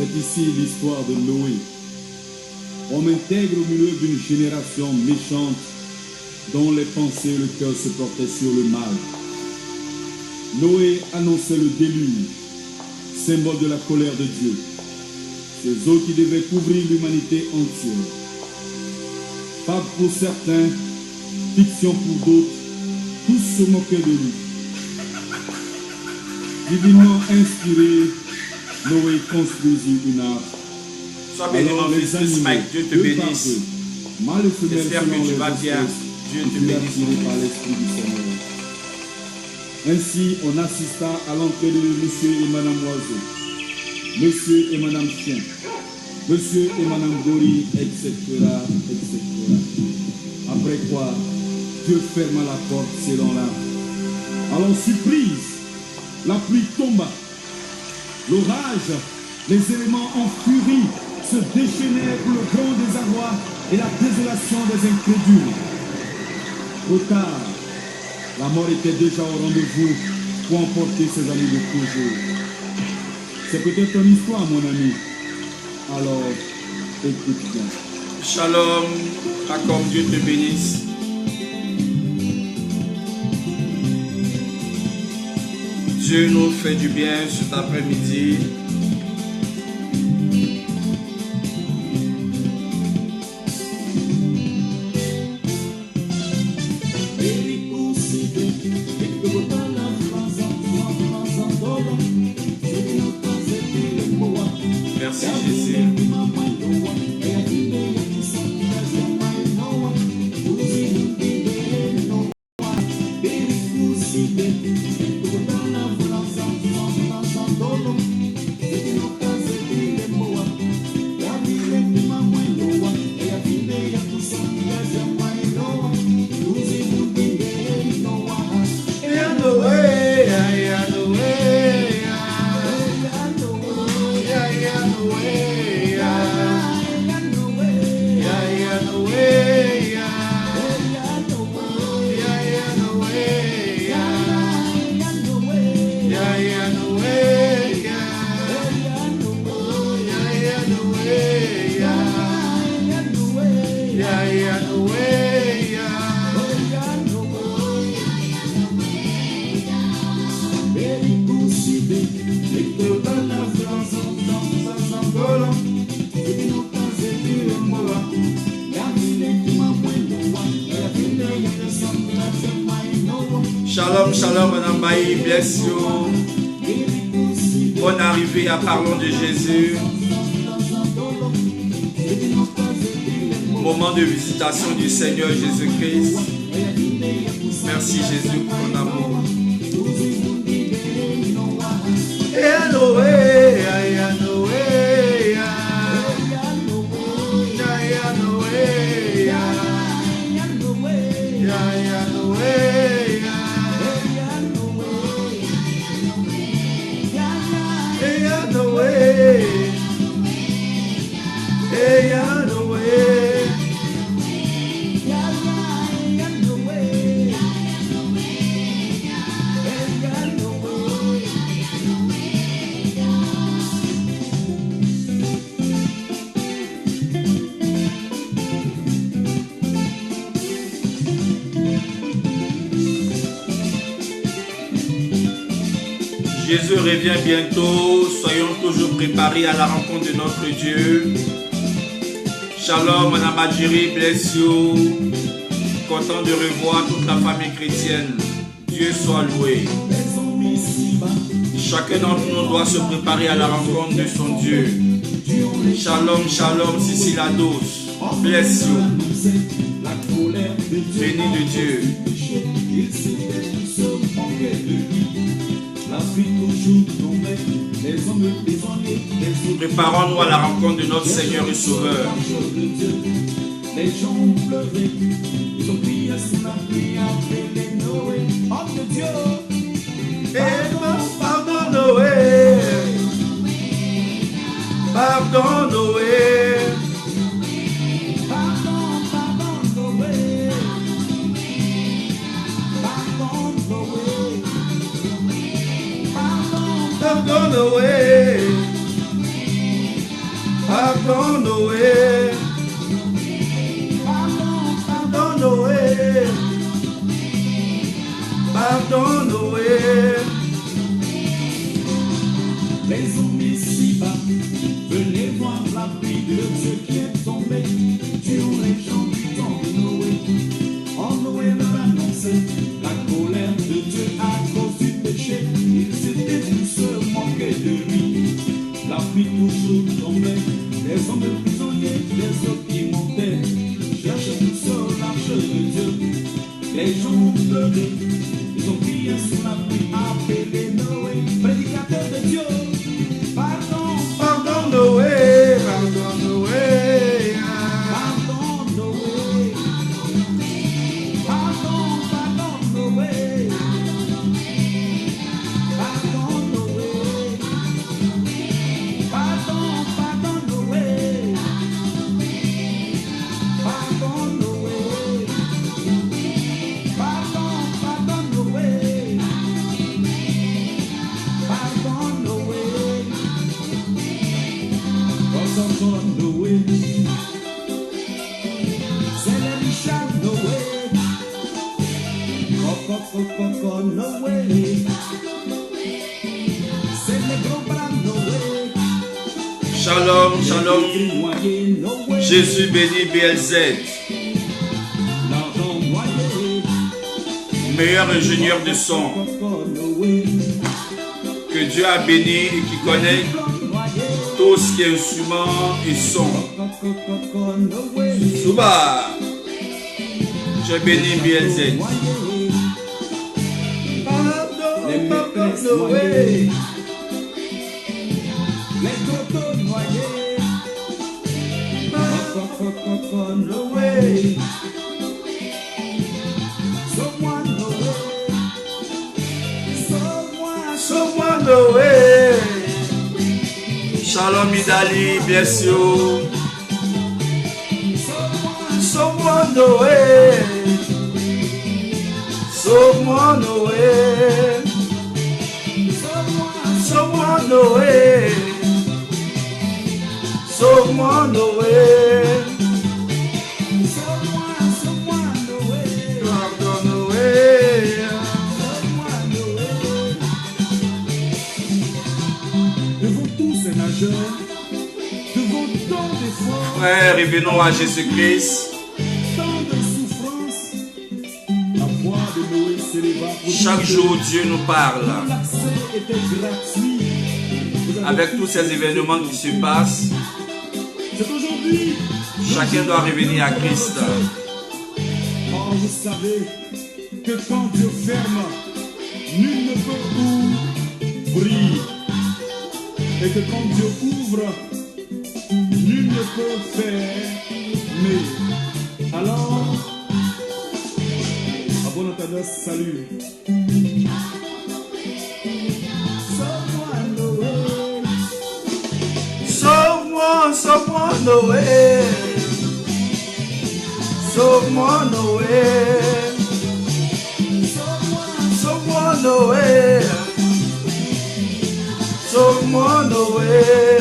C'est ici l'histoire de Noé. On m'intègre au milieu d'une génération méchante dont les pensées et le cœur se portaient sur le mal. Noé annonçait le déluge, symbole de la colère de Dieu. Ces eaux qui devaient couvrir l'humanité entière. Fable pour certains, fiction pour d'autres, tous se moquaient de lui. Divinement inspiré, Noé construisit une arche. Sois béni mon fils Mike, Dieu te bénisse. J'espère que tu vas bien. Dieu te bénisse. Par l'Esprit du Seigneur. Ainsi, on assista à l'entrée de Monsieur et Madame Oiseau, Monsieur et Madame Chien, Monsieur et Madame Gorille, etc., etc. Après quoi, Dieu ferma la porte selon l'âme. Alors, surprise, la pluie tomba. L'orage, les éléments en furie se déchaînèrent pour le grand désarroi et la désolation des incrédules. Trop tard, la mort était déjà au rendez-vous pour emporter ses amis de toujours. C'est peut-être ton histoire, mon ami. Alors, écoute bien. Shalom, Jacob, Dieu te bénisse. Dieu nous fait du bien cet après-midi. Merci Jésus. Shalom, shalom, Madame Bailly, bless you. Bonne arrivée à Parlons de Jésus. Moment de visitation du Seigneur Jésus-Christ. Merci Jésus pour ton amour. Jésus revient bientôt, soyons toujours préparés à la rencontre de notre Dieu. Shalom, Madame Adjiri, bless you. Content de revoir toute la famille chrétienne. Dieu soit loué. Chacun d'entre nous doit se préparer à la rencontre de son Dieu. Shalom, shalom, Cécile Ados, bless you. Béni de Dieu. Préparons-nous à la rencontre de notre Seigneur et Sauveur. Les gens ont pleuré, ils ont crié sous la pluie, appelé Noé, homme de Dieu. Pardon Noé, pardon Noé. Pardon Noé. Pardon, Noé. Pardon, Noé. Pardon, Noé. Les hommes ici-bas, venez voir la pluie de Dieu qui est tombée sur les gens du temps de Noé. En Noé leur annonçait la colère de Dieu à cause du péché. Ils étaient tous se moquaient de lui. La pluie toujours tombait, les hommes prisonniers, les eaux qui montaient, cherchaient tous sur l'arche de Dieu. Les gens ont pleuré, ils ont crié sous la pluie, appelé Noé, prédicateur de Dieu. Pardon, Pardon, Noé. Pardon, Noé. pardon, Noé. Pardon, pardon, Noé. Pardon, Noé. Pardon, pardon, Noé. Pardon, Noé. Pardon, pardon, Noé. Pardon, Noé. Pardon, Noé. C'est le Richard Noé. Coco, Noé. C'est le gros bras Noé. Shalom, shalom. Noyé Noé. Jésus bénit BLZ, L'argent noyé. meilleur ingénieur de son Coco, Noé. que Dieu a béni et qui connaît Noyé. tout ce qui est instrument et son. Coco, Noé. Souba, j'ai béni BLZ. Les Pardon, maîtresses Noé. noyées. Les totos noyés. Coco, Noé. Sauve-moi, Noé. Sauve-moi, Sauve-moi, Noé. Shalom Idali, bien sûr. Sauve-moi, Noé. Sauve-moi, Noé. Sauve-moi, Noé. Sauve-moi, Noé. sauve-moi, Noé. Pardon, Noé. Sauve-moi, Noé. Devant tous ces nageurs, devant tant d'efforts, Frères, revenons à Jésus-Christ. tant de souffrances, la voix de Noé s'éleva pour Chaque dire jour, Dieu nous que parle. l'accès était gratuit. Vous avez Avec tous ces événements qui se passent, C'est aujourd'hui. chacun doit revenir à Christ. Oh, vous savez que quand Dieu ferme, nul ne peut ouvrir. Et que quand Dieu ouvre, nul ne peut fermer. Alors, à bon entendeur, salut. Sauve-moi, Noé. Sauve-moi, sauve-moi, Noé. Sauve-moi, Noé. Sauve-moi, Noé. Sauve-moi, Noé.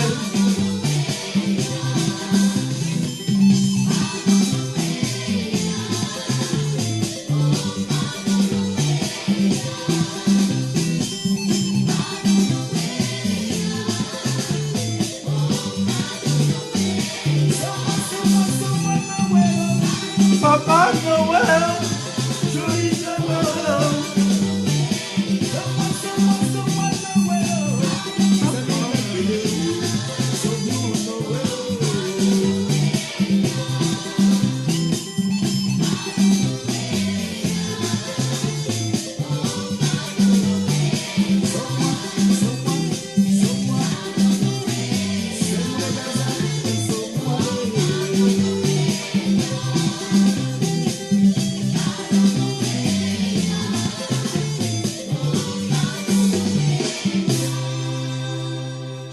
Papa Noël, joyeux Noël.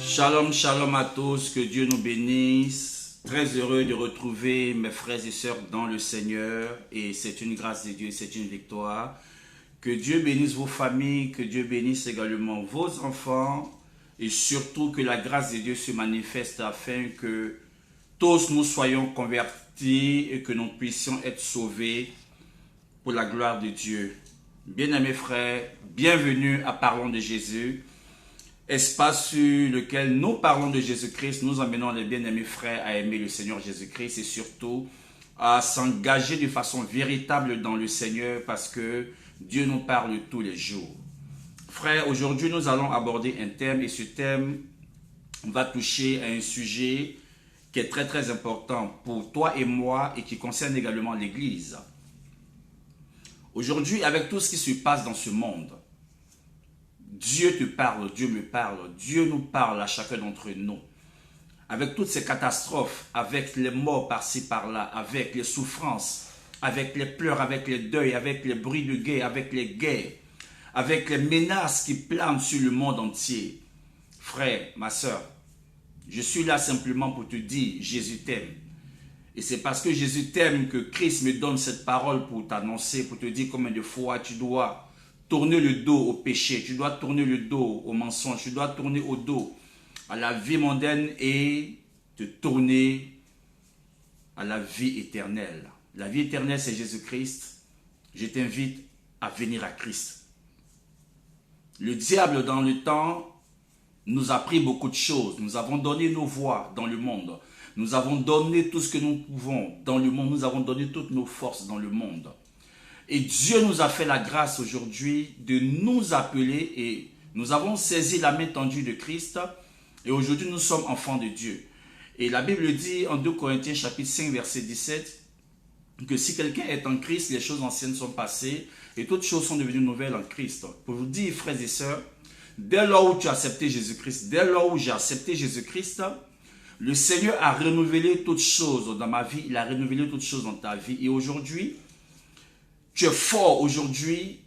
Shalom, shalom à tous, que Dieu nous bénisse. Très heureux de retrouver mes frères et sœurs dans le Seigneur et c'est une grâce de Dieu, c'est une victoire. Que Dieu bénisse vos familles, que Dieu bénisse également vos enfants et surtout que la grâce de Dieu se manifeste afin que tous nous soyons convertis et que nous puissions être sauvés pour la gloire de Dieu. Bien-aimés frères, bienvenue à Parlons de Jésus, espace sur lequel nous parlons de Jésus-Christ, nous emmenons les bien-aimés frères à aimer le Seigneur Jésus-Christ et surtout à s'engager de façon véritable dans le Seigneur parce que Dieu nous parle tous les jours. Frères, aujourd'hui nous allons aborder un thème et ce thème va toucher à un sujet qui est très très important pour toi et moi et qui concerne également l'Église. Aujourd'hui, avec tout ce qui se passe dans ce monde, Dieu te parle, Dieu me parle, Dieu nous parle à chacun d'entre nous. Avec toutes ces catastrophes, avec les morts par-ci par-là, avec les souffrances, avec les pleurs, avec les deuils, avec les bruits de guerre, avec les guerres, avec les menaces qui planent sur le monde entier. Frère, ma soeur, je suis là simplement pour te dire, Jésus t'aime. Et c'est parce que Jésus t'aime que Christ me donne cette parole pour t'annoncer, pour te dire combien de fois tu dois tourner le dos au péché, tu dois tourner le dos au mensonge, tu dois tourner au dos à la vie mondaine et te tourner à la vie éternelle. La vie éternelle, c'est Jésus-Christ. Je t'invite à venir à Christ. Le diable, dans le temps, nous a pris beaucoup de choses. Nous avons donné nos voix dans le monde. Nous avons donné tout ce que nous pouvons dans le monde. Nous avons donné toutes nos forces dans le monde. Et Dieu nous a fait la grâce aujourd'hui de nous appeler et nous avons saisi la main tendue de Christ et aujourd'hui nous sommes enfants de Dieu. Et la Bible dit en 2 Corinthiens chapitre 5 verset 17 que si quelqu'un est en Christ, les choses anciennes sont passées et toutes choses sont devenues nouvelles en Christ. Pour vous dire, frères et sœurs, dès lors où tu as accepté Jésus-Christ, dès lors où j'ai accepté Jésus-Christ, le Seigneur a renouvelé toutes choses dans ma vie, il a renouvelé toutes choses dans ta vie. Et aujourd'hui, tu es fort, aujourd'hui,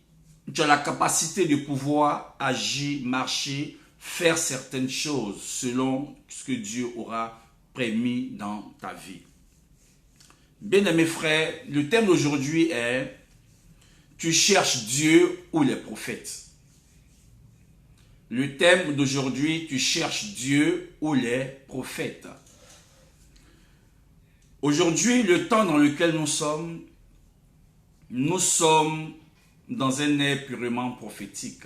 tu as la capacité de pouvoir agir, marcher, faire certaines choses selon ce que Dieu aura prémis dans ta vie. Bien-aimés frères, le thème d'aujourd'hui est « Tu cherches Dieu ou les prophètes ?» Le thème d'aujourd'hui, tu cherches Dieu ou les prophètes. Aujourd'hui, le temps dans lequel nous sommes dans un ère purement prophétique.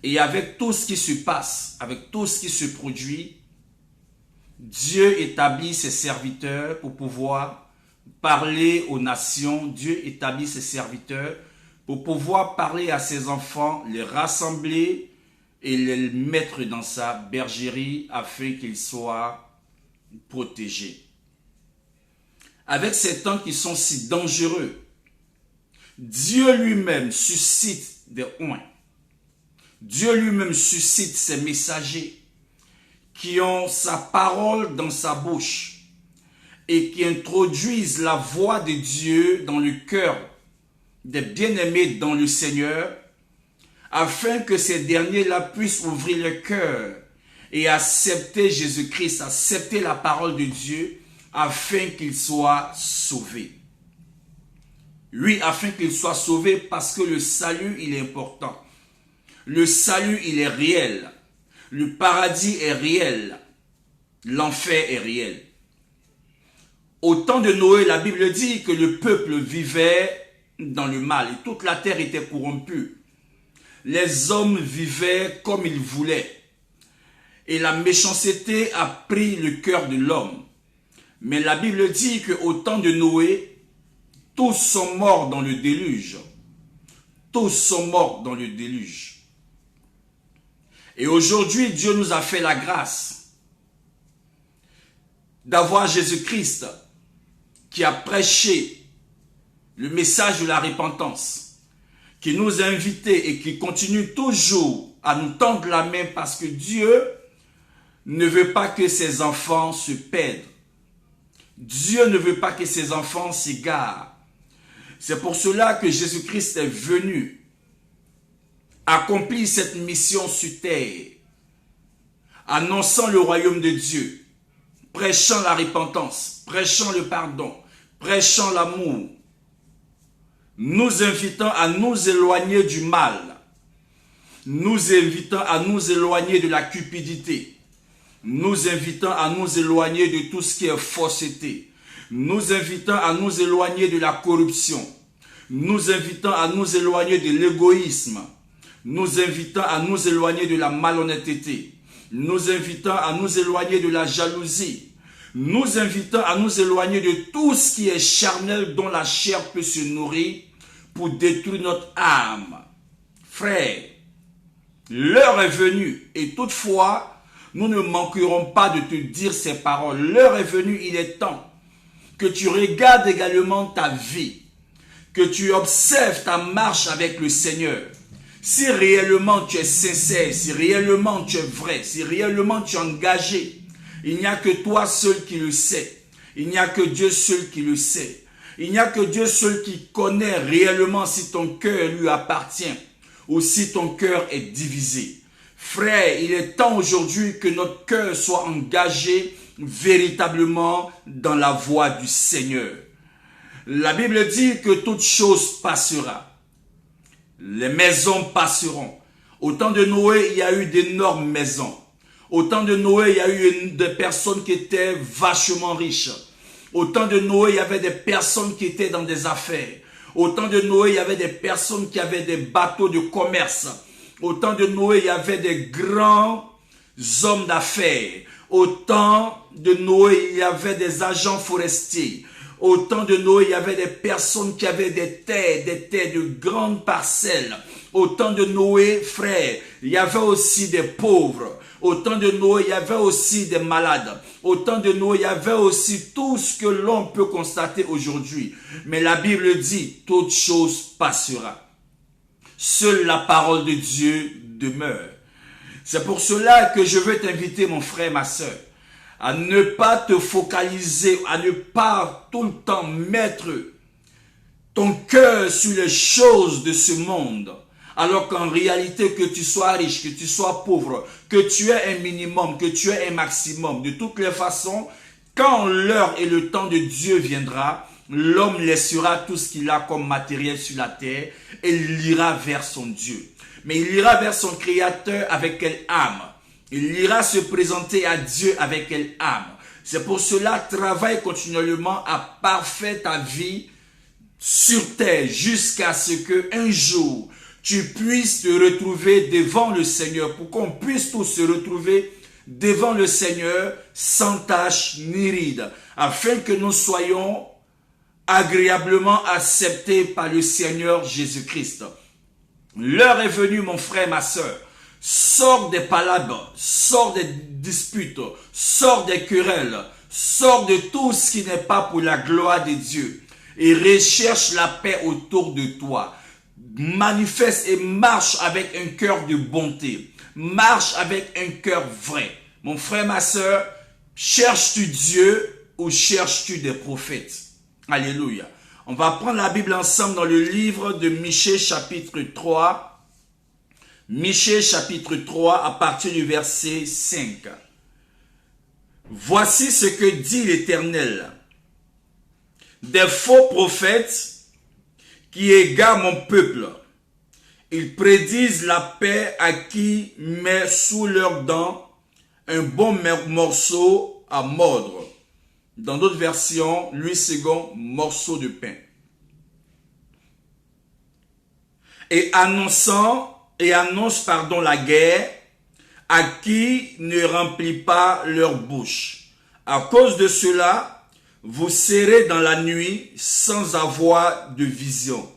Et avec tout ce qui se passe, avec tout ce qui se produit, Dieu établit ses serviteurs pour pouvoir parler aux nations. Dieu établit ses serviteurs pour pouvoir parler à ses enfants, les rassembler et les mettre dans sa bergerie afin qu'ils soient protégés. Avec ces temps qui sont si dangereux, Dieu lui-même suscite des oints. Dieu lui-même suscite ses messagers qui ont sa parole dans sa bouche et qui introduisent la voix de Dieu dans le cœur des bien-aimés dans le Seigneur, afin que ces derniers-là puissent ouvrir le cœur et accepter Jésus-Christ, accepter la parole de Dieu, afin qu'ils soient sauvés. Oui, afin qu'ils soient sauvés parce que le salut, il est important. Le salut, il est réel. Le paradis est réel. L'enfer est réel. Au temps de Noé, la Bible dit que le peuple vivait dans le mal et toute la terre était corrompue. Les hommes vivaient comme ils voulaient et la méchanceté a pris le cœur de l'homme. Mais la Bible dit qu'au temps de Noé, tous sont morts dans le déluge. Tous sont morts dans le déluge. Et aujourd'hui, Dieu nous a fait la grâce d'avoir Jésus-Christ qui a prêché le message de la repentance, qui nous a invités et qui continue toujours à nous tendre la main parce que Dieu ne veut pas que ses enfants se perdent. Dieu ne veut pas que ses enfants s'égarent. C'est pour cela que Jésus-Christ est venu accomplir cette mission sur terre, annonçant le royaume de Dieu, prêchant la repentance, prêchant le pardon, prêchant l'amour, nous invitant à nous éloigner du mal, nous invitant à nous éloigner de la cupidité, nous invitant à nous éloigner de tout ce qui est fausseté, nous invitant à nous éloigner de la corruption, nous invitant à nous éloigner de l'égoïsme, nous invitant à nous éloigner de la malhonnêteté, nous invitant à nous éloigner de la jalousie, nous invitant à nous éloigner de tout ce qui est charnel dont la chair peut se nourrir pour détruire notre âme. Frère, l'heure est venue et toutefois, nous ne manquerons pas de te dire ces paroles. L'heure est venue, il est temps que tu regardes également ta vie, que tu observes ta marche avec le Seigneur. Si réellement tu es sincère, si réellement tu es vrai, si réellement tu es engagé, il n'y a que toi seul qui le sais. Il n'y a que Dieu seul qui le sait. Il n'y a que Dieu seul qui connaît réellement si ton cœur lui appartient ou si ton cœur est divisé. Frère, il est temps aujourd'hui que notre cœur soit engagé véritablement dans la voie du Seigneur. La Bible dit que toute chose passera. Les maisons passeront. Au temps de Noé, il y a eu d'énormes maisons. Au temps de Noé, il y a eu des personnes qui étaient vachement riches. Au temps de Noé, il y avait des personnes qui étaient dans des affaires. Au temps de Noé, il y avait des personnes qui avaient des bateaux de commerce. Au temps de Noé, il y avait des grands hommes d'affaires. Au temps de Noé, il y avait des agents forestiers. Au temps de Noé, il y avait des personnes qui avaient des terres de grandes parcelles. Au temps de Noé, frère, il y avait aussi des pauvres. Au temps de Noé, il y avait aussi des malades. Au temps de Noé, il y avait aussi tout ce que l'on peut constater aujourd'hui. Mais la Bible dit, toute chose passera. Seule la parole de Dieu demeure. C'est pour cela que je veux t'inviter, mon frère, ma soeur, à ne pas te focaliser, à ne pas tout le temps mettre ton cœur sur les choses de ce monde. Alors qu'en réalité, que tu sois riche, que tu sois pauvre, que tu aies un minimum, que tu aies un maximum, de toutes les façons, quand l'heure et le temps de Dieu viendra, l'homme laissera tout ce qu'il a comme matériel sur la terre et il ira vers son Dieu. Mais il ira vers son Créateur avec quelle âme? Il ira se présenter à Dieu avec quelle âme? C'est pour cela, travaille continuellement à parfaire ta vie sur terre jusqu'à ce qu'un jour, tu puisses te retrouver devant le Seigneur, pour qu'on puisse tous se retrouver devant le Seigneur sans tache ni ride, afin que nous soyons agréablement acceptés par le Seigneur Jésus-Christ. L'heure est venue, mon frère, ma soeur. Sors des palabres, sors des disputes, sors des querelles, sors de tout ce qui n'est pas pour la gloire de Dieu et recherche la paix autour de toi. Manifeste et marche avec un cœur de bonté. Marche avec un cœur vrai. Mon frère, ma soeur, cherches-tu Dieu ou cherches-tu des prophètes? Alléluia. On va prendre la Bible ensemble dans le livre de Michée chapitre 3. Michée chapitre 3 à partir du verset 5. Voici ce que dit l'Éternel. Des faux prophètes qui égarent mon peuple. Ils prédisent la paix à qui met sous leurs dents un bon morceau à mordre. Dans d'autres versions, 8 secondes, morceau de pain. Et annonce la guerre à qui ne remplit pas leur bouche. À cause de cela, vous serez dans la nuit sans avoir de vision.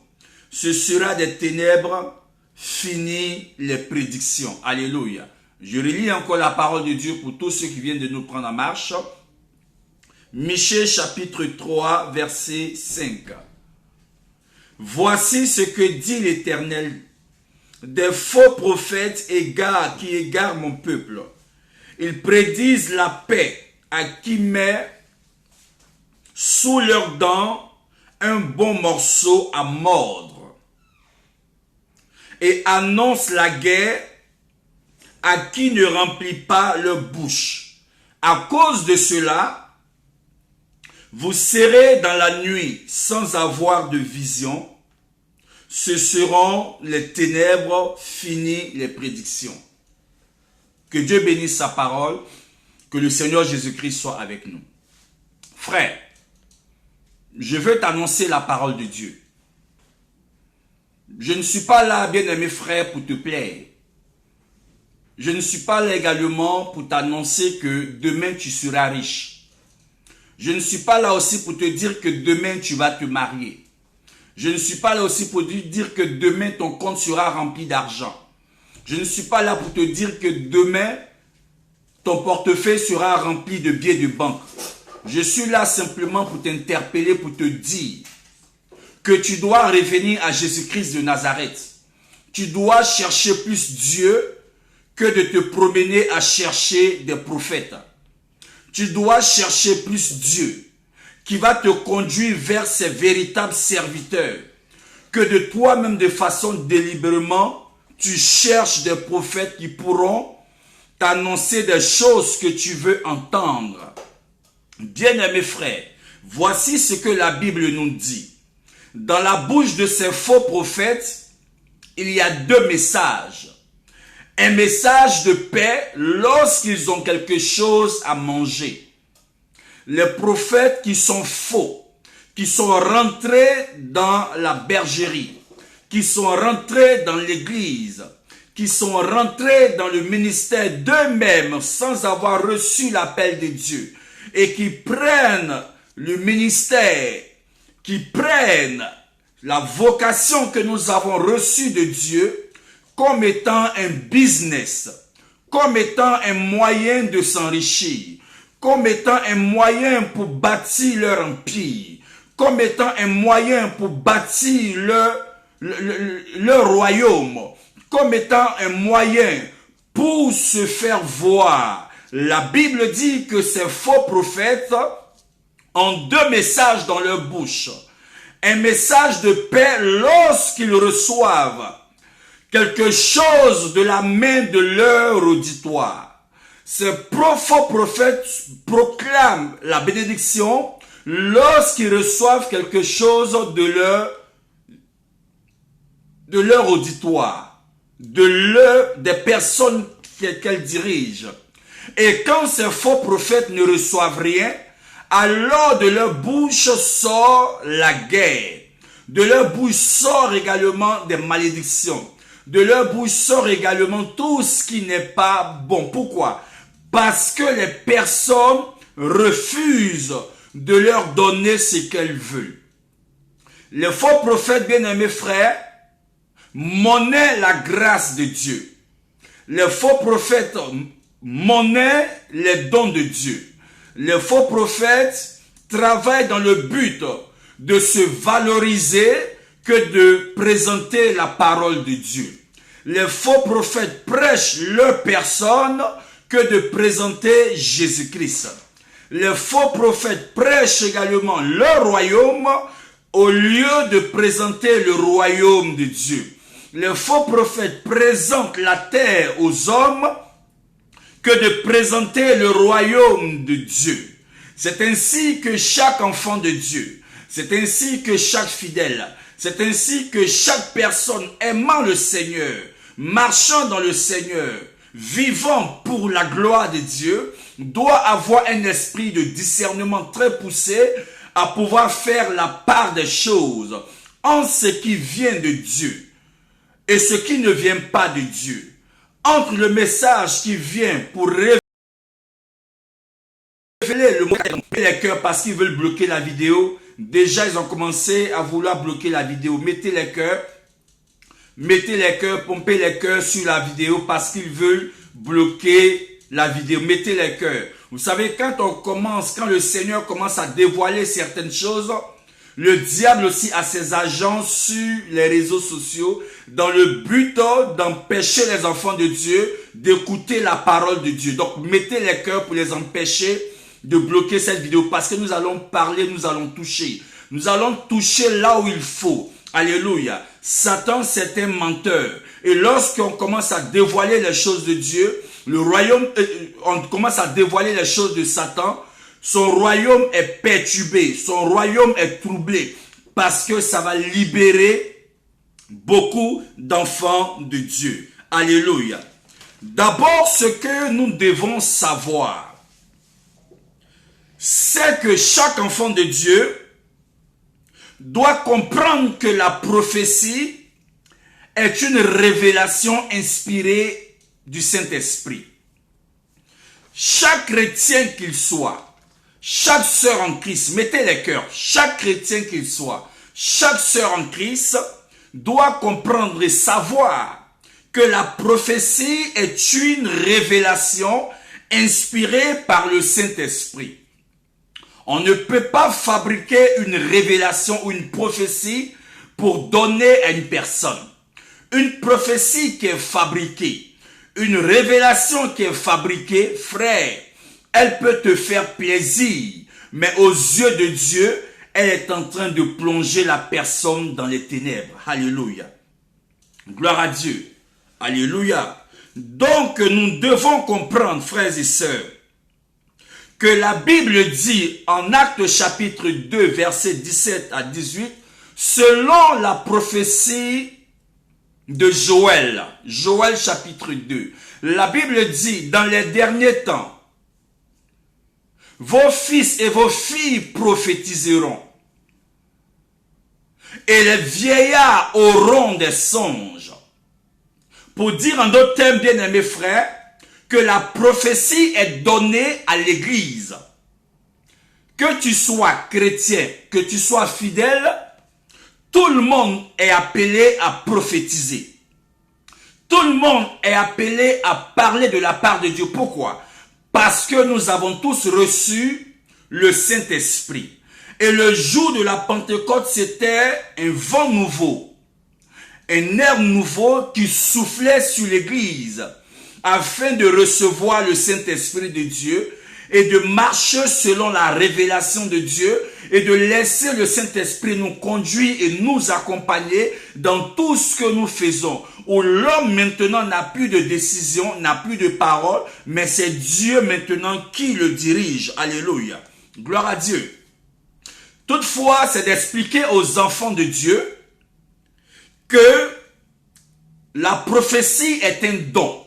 Ce sera des ténèbres, fini les prédictions. Alléluia. Je relis encore la parole de Dieu pour tous ceux qui viennent de nous prendre en marche. Michée chapitre 3, verset 5. Voici ce que dit l'Éternel. Des faux prophètes qui égarent mon peuple. Ils prédisent la paix à qui met sous leurs dents un bon morceau à mordre. Et annoncent la guerre à qui ne remplit pas leur bouche. À cause de cela, vous serez dans la nuit sans avoir de vision. Ce seront les ténèbres, finies les prédictions. Que Dieu bénisse sa parole Que le Seigneur Jésus-Christ soit avec nous. Frère, je veux t'annoncer la parole de Dieu. Je ne suis pas là, bien-aimé frère, pour te plaire. Je ne suis pas là également pour t'annoncer que demain tu seras riche. Je ne suis pas là aussi pour te dire que demain tu vas te marier. Je ne suis pas là aussi pour te dire que demain ton compte sera rempli d'argent. Je ne suis pas là pour te dire que demain ton portefeuille sera rempli de billets de banque. Je suis là simplement pour t'interpeller, pour te dire que tu dois revenir à Jésus-Christ de Nazareth. Tu dois chercher plus Dieu que de te promener à chercher des prophètes. Tu dois chercher plus Dieu qui va te conduire vers ses véritables serviteurs que de toi-même de façon délibérément tu cherches des prophètes qui pourront t'annoncer des choses que tu veux entendre. Bien-aimés frères, voici ce que la Bible nous dit. Dans la bouche de ces faux prophètes, il y a deux messages. Un message de paix lorsqu'ils ont quelque chose à manger. Les prophètes qui sont faux, qui sont rentrés dans la bergerie, qui sont rentrés dans l'église, qui sont rentrés dans le ministère d'eux-mêmes sans avoir reçu l'appel de Dieu et qui prennent le ministère, qui prennent la vocation que nous avons reçue de Dieu comme étant un business, comme étant un moyen de s'enrichir, comme étant un moyen pour bâtir leur empire, comme étant un moyen pour bâtir leur royaume, comme étant un moyen pour se faire voir. La Bible dit que ces faux prophètes ont deux messages dans leur bouche. Un message de paix lorsqu'ils reçoivent quelque chose de la main de leur auditoire. Ces faux prophètes proclament la bénédiction lorsqu'ils reçoivent quelque chose de leur auditoire, des personnes qu'elles dirigent. Et quand ces faux prophètes ne reçoivent rien, alors de leur bouche sort la guerre. De leur bouche sort également des malédictions. De leur bouche sort également tout ce qui n'est pas bon. Pourquoi? Parce que les personnes refusent de leur donner ce qu'elles veulent. Les faux prophètes, bien-aimés frères, monnaient la grâce de Dieu. Les faux prophètes monnaient les dons de Dieu. Les faux prophètes travaillent dans le but de se valoriser que de présenter la parole de Dieu. Les faux prophètes prêchent leur personne que de présenter Jésus-Christ. Les faux prophètes prêchent également leur royaume au lieu de présenter le royaume de Dieu. Les faux prophètes présentent la terre aux hommes que de présenter le royaume de Dieu. C'est ainsi que chaque enfant de Dieu, c'est ainsi que chaque fidèle, c'est ainsi que chaque personne aimant le Seigneur, marchant dans le Seigneur, vivant pour la gloire de Dieu, doit avoir un esprit de discernement très poussé à pouvoir faire la part des choses en ce qui vient de Dieu et ce qui ne vient pas de Dieu. Entre le message qui vient pour révéler le mot les cœurs parce qu'ils veulent bloquer la vidéo. Déjà, ils ont commencé à vouloir bloquer la vidéo. Mettez les cœurs, pompez les cœurs sur la vidéo parce qu'ils veulent bloquer la vidéo. Mettez les cœurs. Vous savez, quand le Seigneur commence à dévoiler certaines choses, le diable aussi a ses agents sur les réseaux sociaux dans le but d'empêcher les enfants de Dieu d'écouter la parole de Dieu. Donc, mettez les cœurs pour les empêcher de bloquer cette vidéo parce que nous allons parler, nous allons toucher. Nous allons toucher là où il faut. Alléluia. Satan, c'est un menteur. Et lorsqu'on commence à dévoiler les choses de Dieu, on commence à dévoiler les choses de Satan, son royaume est perturbé, son royaume est troublé parce que ça va libérer beaucoup d'enfants de Dieu. Alléluia. D'abord, ce que nous devons savoir, c'est que chaque enfant de Dieu doit comprendre que la prophétie est une révélation inspirée du Saint-Esprit. Chaque chrétien qu'il soit, chaque sœur en Christ, mettez les cœurs, chaque chrétien qu'il soit, chaque sœur en Christ doit comprendre et savoir que la prophétie est une révélation inspirée par le Saint-Esprit. On ne peut pas fabriquer une révélation ou une prophétie pour donner à une personne. Une prophétie qui est fabriquée, une révélation qui est fabriquée, frère, elle peut te faire plaisir, mais aux yeux de Dieu, elle est en train de plonger la personne dans les ténèbres. Alléluia. Gloire à Dieu. Alléluia. Donc, nous devons comprendre, frères et sœurs, que la Bible dit en Actes chapitre 2, versets 17 à 18, selon la prophétie de Joël, Joël chapitre 2, la Bible dit, dans les derniers temps, vos fils et vos filles prophétiseront, et les vieillards auront des songes. Pour dire en d'autres termes, bien-aimés frères, que la prophétie est donnée à l'église. Que tu sois chrétien, que tu sois fidèle, tout le monde est appelé à prophétiser. Tout le monde est appelé à parler de la part de Dieu. Pourquoi? Parce que nous avons tous reçu le Saint-Esprit. Et le jour de la Pentecôte, c'était un vent nouveau, un air nouveau qui soufflait sur l'église afin de recevoir le Saint-Esprit de Dieu et de marcher selon la révélation de Dieu et de laisser le Saint-Esprit nous conduire et nous accompagner dans tout ce que nous faisons. Où l'homme maintenant n'a plus de décision, n'a plus de parole, mais c'est Dieu maintenant qui le dirige. Alléluia. Gloire à Dieu. Toutefois, c'est d'expliquer aux enfants de Dieu que la prophétie est un don.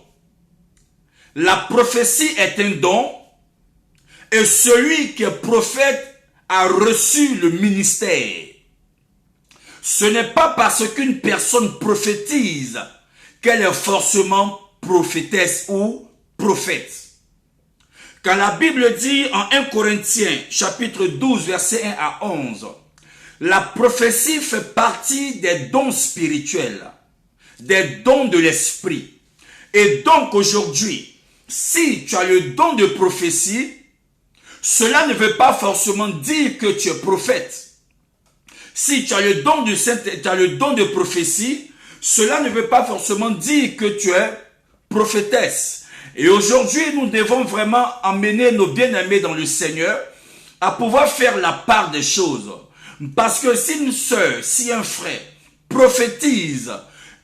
La prophétie est un don et celui qui est prophète a reçu le ministère. Ce n'est pas parce qu'une personne prophétise qu'elle est forcément prophétesse ou prophète. Quand la Bible dit en 1 Corinthiens chapitre 12 verset 1 à 11, la prophétie fait partie des dons spirituels, des dons de l'esprit. Et donc aujourd'hui, si tu as le don de prophétie, cela ne veut pas forcément dire que tu es prophète. Si tu as le don de prophétie, cela ne veut pas forcément dire que tu es prophétesse. Et aujourd'hui, nous devons vraiment emmener nos bien-aimés dans le Seigneur à pouvoir faire la part des choses. Parce que si une sœur, si un frère prophétise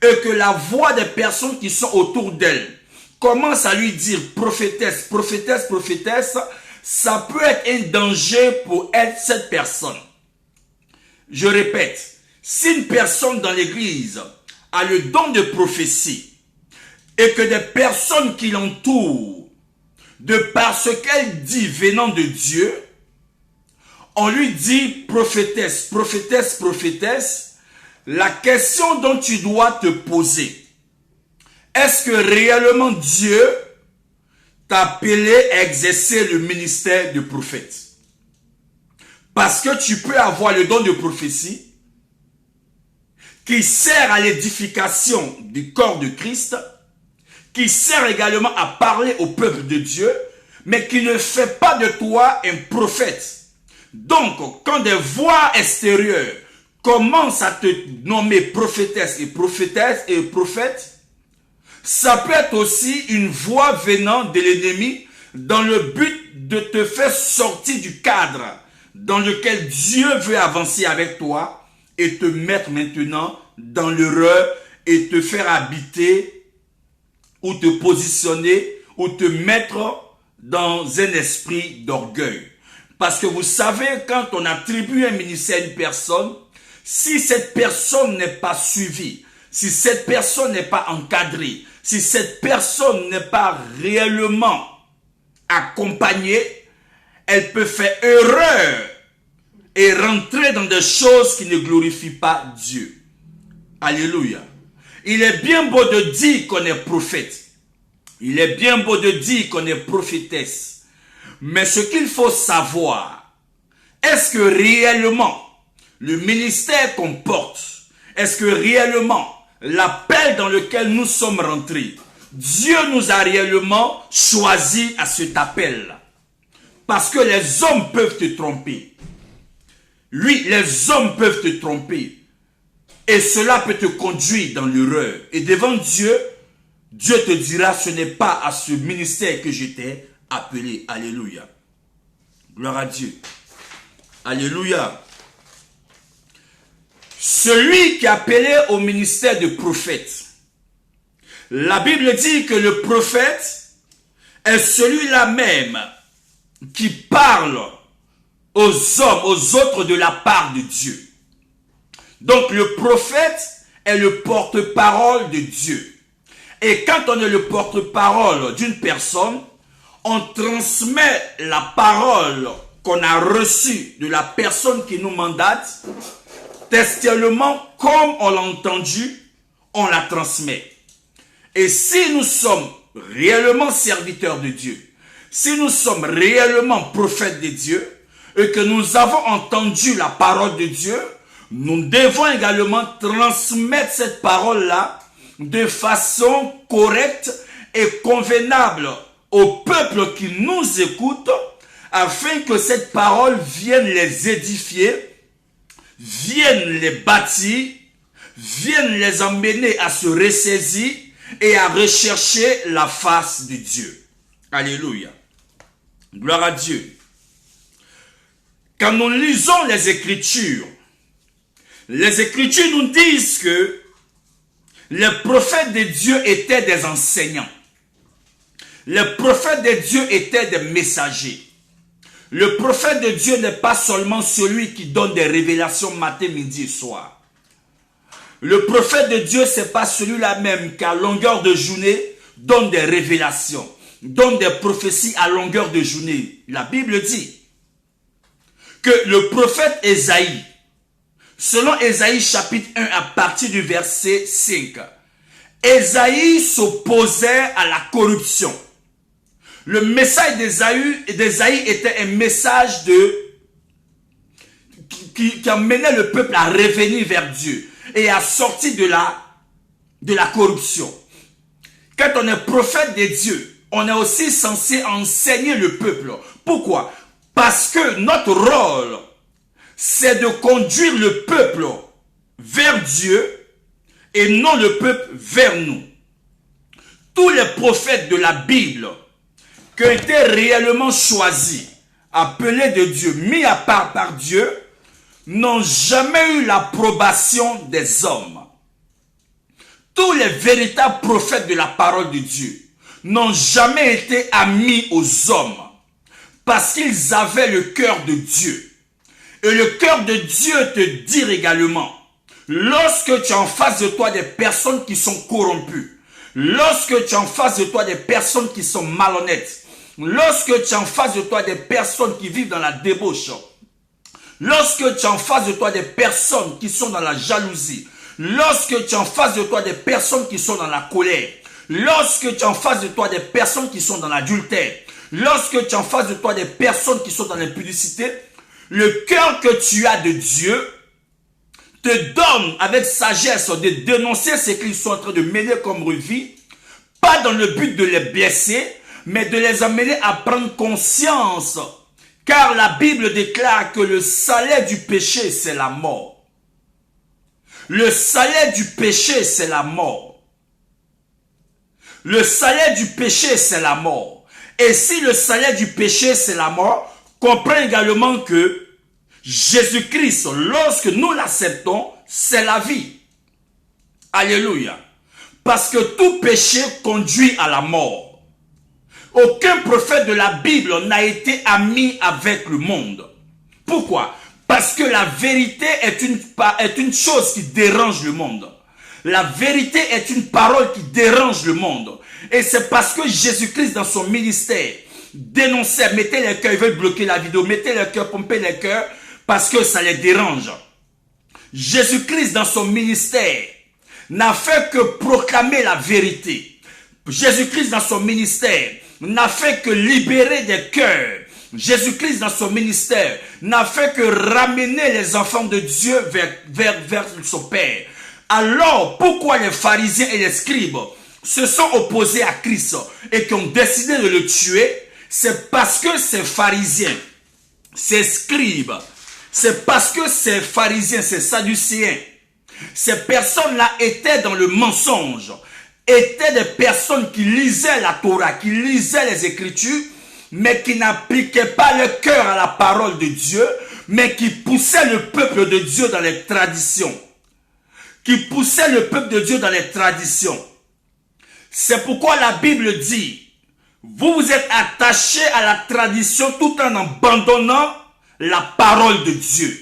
et que la voix des personnes qui sont autour d'elle commence à lui dire prophétesse, prophétesse, prophétesse, ça peut être un danger pour elle, cette personne. Je répète, si une personne dans l'église a le don de prophétie et que des personnes qui l'entourent, de par ce qu'elle dit venant de Dieu, on lui dit prophétesse, prophétesse, prophétesse, la question dont tu dois te poser, est-ce que réellement Dieu t'a appelé à exercer le ministère de prophète? Parce que tu peux avoir le don de prophétie qui sert à l'édification du corps de Christ, qui sert également à parler au peuple de Dieu, mais qui ne fait pas de toi un prophète. Donc, quand des voix extérieures commencent à te nommer prophétesse et prophète, ça peut être aussi une voix venant de l'ennemi dans le but de te faire sortir du cadre dans lequel Dieu veut avancer avec toi et te mettre maintenant dans l'erreur et te faire habiter ou te positionner ou te mettre dans un esprit d'orgueil. Parce que vous savez, quand on attribue un ministère à une personne, si cette personne n'est pas suivie, si cette personne n'est pas encadrée, si cette personne n'est pas réellement accompagnée, elle peut faire erreur et rentrer dans des choses qui ne glorifient pas Dieu. Alléluia. Il est bien beau de dire qu'on est prophète. Il est bien beau de dire qu'on est prophétesse. Mais ce qu'il faut savoir, est-ce que réellement le ministère qu'on porte, est-ce que réellement l'appel dans lequel nous sommes rentrés, Dieu nous a réellement choisi à cet appel? Parce que les hommes peuvent te tromper. Oui, les hommes peuvent te tromper. Et cela peut te conduire dans l'erreur. Et devant Dieu, Dieu te dira, ce n'est pas à ce ministère que j'étais appelé. Alléluia. Gloire à Dieu. Alléluia. Celui qui est appelé au ministère de prophète. La Bible dit que le prophète est celui-là même qui parle aux hommes, aux autres de la part de Dieu. Donc le prophète est le porte-parole de Dieu. Et quand on est le porte-parole d'une personne, on transmet la parole qu'on a reçue de la personne qui nous mandate, textuellement, comme on l'a entendu, on la transmet. Et si nous sommes réellement serviteurs de Dieu, si nous sommes réellement prophètes de Dieu, et que nous avons entendu la parole de Dieu, nous devons également transmettre cette parole-là de façon correcte et convenable au peuple qui nous écoute, afin que cette parole vienne les édifier, vienne les bâtir, vienne les emmener à se ressaisir et à rechercher la face de Dieu. Alléluia. Gloire à Dieu. Quand nous lisons les Écritures nous disent que les prophètes de Dieu étaient des enseignants. Les prophètes de Dieu étaient des messagers. Le prophète de Dieu n'est pas seulement celui qui donne des révélations matin, midi et soir. Le prophète de Dieu, ce n'est pas celui-là même qui à longueur de journée donne des révélations, donne des prophéties à longueur de journée. La Bible dit que le prophète Ésaïe, selon Ésaïe chapitre 1 à partir du verset 5, Ésaïe s'opposait à la corruption. Le message d'Ésaïe était un message qui amenait le peuple à revenir vers Dieu et à sortir de la corruption. Quand on est prophète de Dieu, on est aussi censé enseigner le peuple. Pourquoi? Parce que notre rôle, c'est de conduire le peuple vers Dieu et non le peuple vers nous. Tous les prophètes de la Bible qui ont été réellement choisis, appelés de Dieu, mis à part par Dieu, n'ont jamais eu l'approbation des hommes. Tous les véritables prophètes de la parole de Dieu n'ont jamais été amis aux hommes parce qu'ils avaient le cœur de Dieu. Et le cœur de Dieu te dit également, lorsque tu as en face de toi des personnes qui sont corrompues, lorsque tu as en face de toi des personnes qui sont malhonnêtes, lorsque tu as en face de toi des personnes qui vivent dans la débauche, lorsque tu as en face de toi des personnes qui sont dans la jalousie, lorsque tu as en face de toi des personnes qui sont dans la colère, lorsque tu as en face de toi des personnes qui sont dans l'adultère, lorsque tu as en face de toi des personnes qui sont dans l'impudicité, le cœur que tu as de Dieu te donne avec sagesse de dénoncer ce qu'ils sont en train de mener comme vie, pas dans le but de les blesser, mais de les amener à prendre conscience. Car la Bible déclare que le salaire du péché, c'est la mort. Le salaire du péché, c'est la mort. Le salaire du péché, c'est la mort. Et si le salaire du péché, c'est la mort, comprends également que Jésus-Christ, lorsque nous l'acceptons, c'est la vie. Alléluia. Parce que tout péché conduit à la mort. Aucun prophète de la Bible n'a été ami avec le monde. Pourquoi? Parce que la vérité est une chose qui dérange le monde. La vérité est une parole qui dérange le monde. Et c'est parce que Jésus-Christ, dans son ministère, dénoncer, mettez les cœurs, ils veulent bloquer la vidéo, mettez les cœurs, pompez les cœurs, parce que ça les dérange. Jésus-Christ dans son ministère n'a fait que proclamer la vérité. Jésus-Christ dans son ministère n'a fait que libérer des cœurs. Jésus-Christ dans son ministère n'a fait que ramener les enfants de Dieu vers son Père. Alors, pourquoi les pharisiens et les scribes se sont opposés à Christ et qui ont décidé de le tuer? C'est parce que ces pharisiens, ces scribes, c'est parce que ces pharisiens, ces sadducéens, ces personnes-là étaient dans le mensonge, étaient des personnes qui lisaient la Torah, qui lisaient les Écritures, mais qui n'appliquaient pas le cœur à la parole de Dieu, mais qui poussaient le peuple de Dieu dans les traditions. Qui poussaient le peuple de Dieu dans les traditions. C'est pourquoi la Bible dit, vous vous êtes attachés à la tradition tout en abandonnant la parole de Dieu.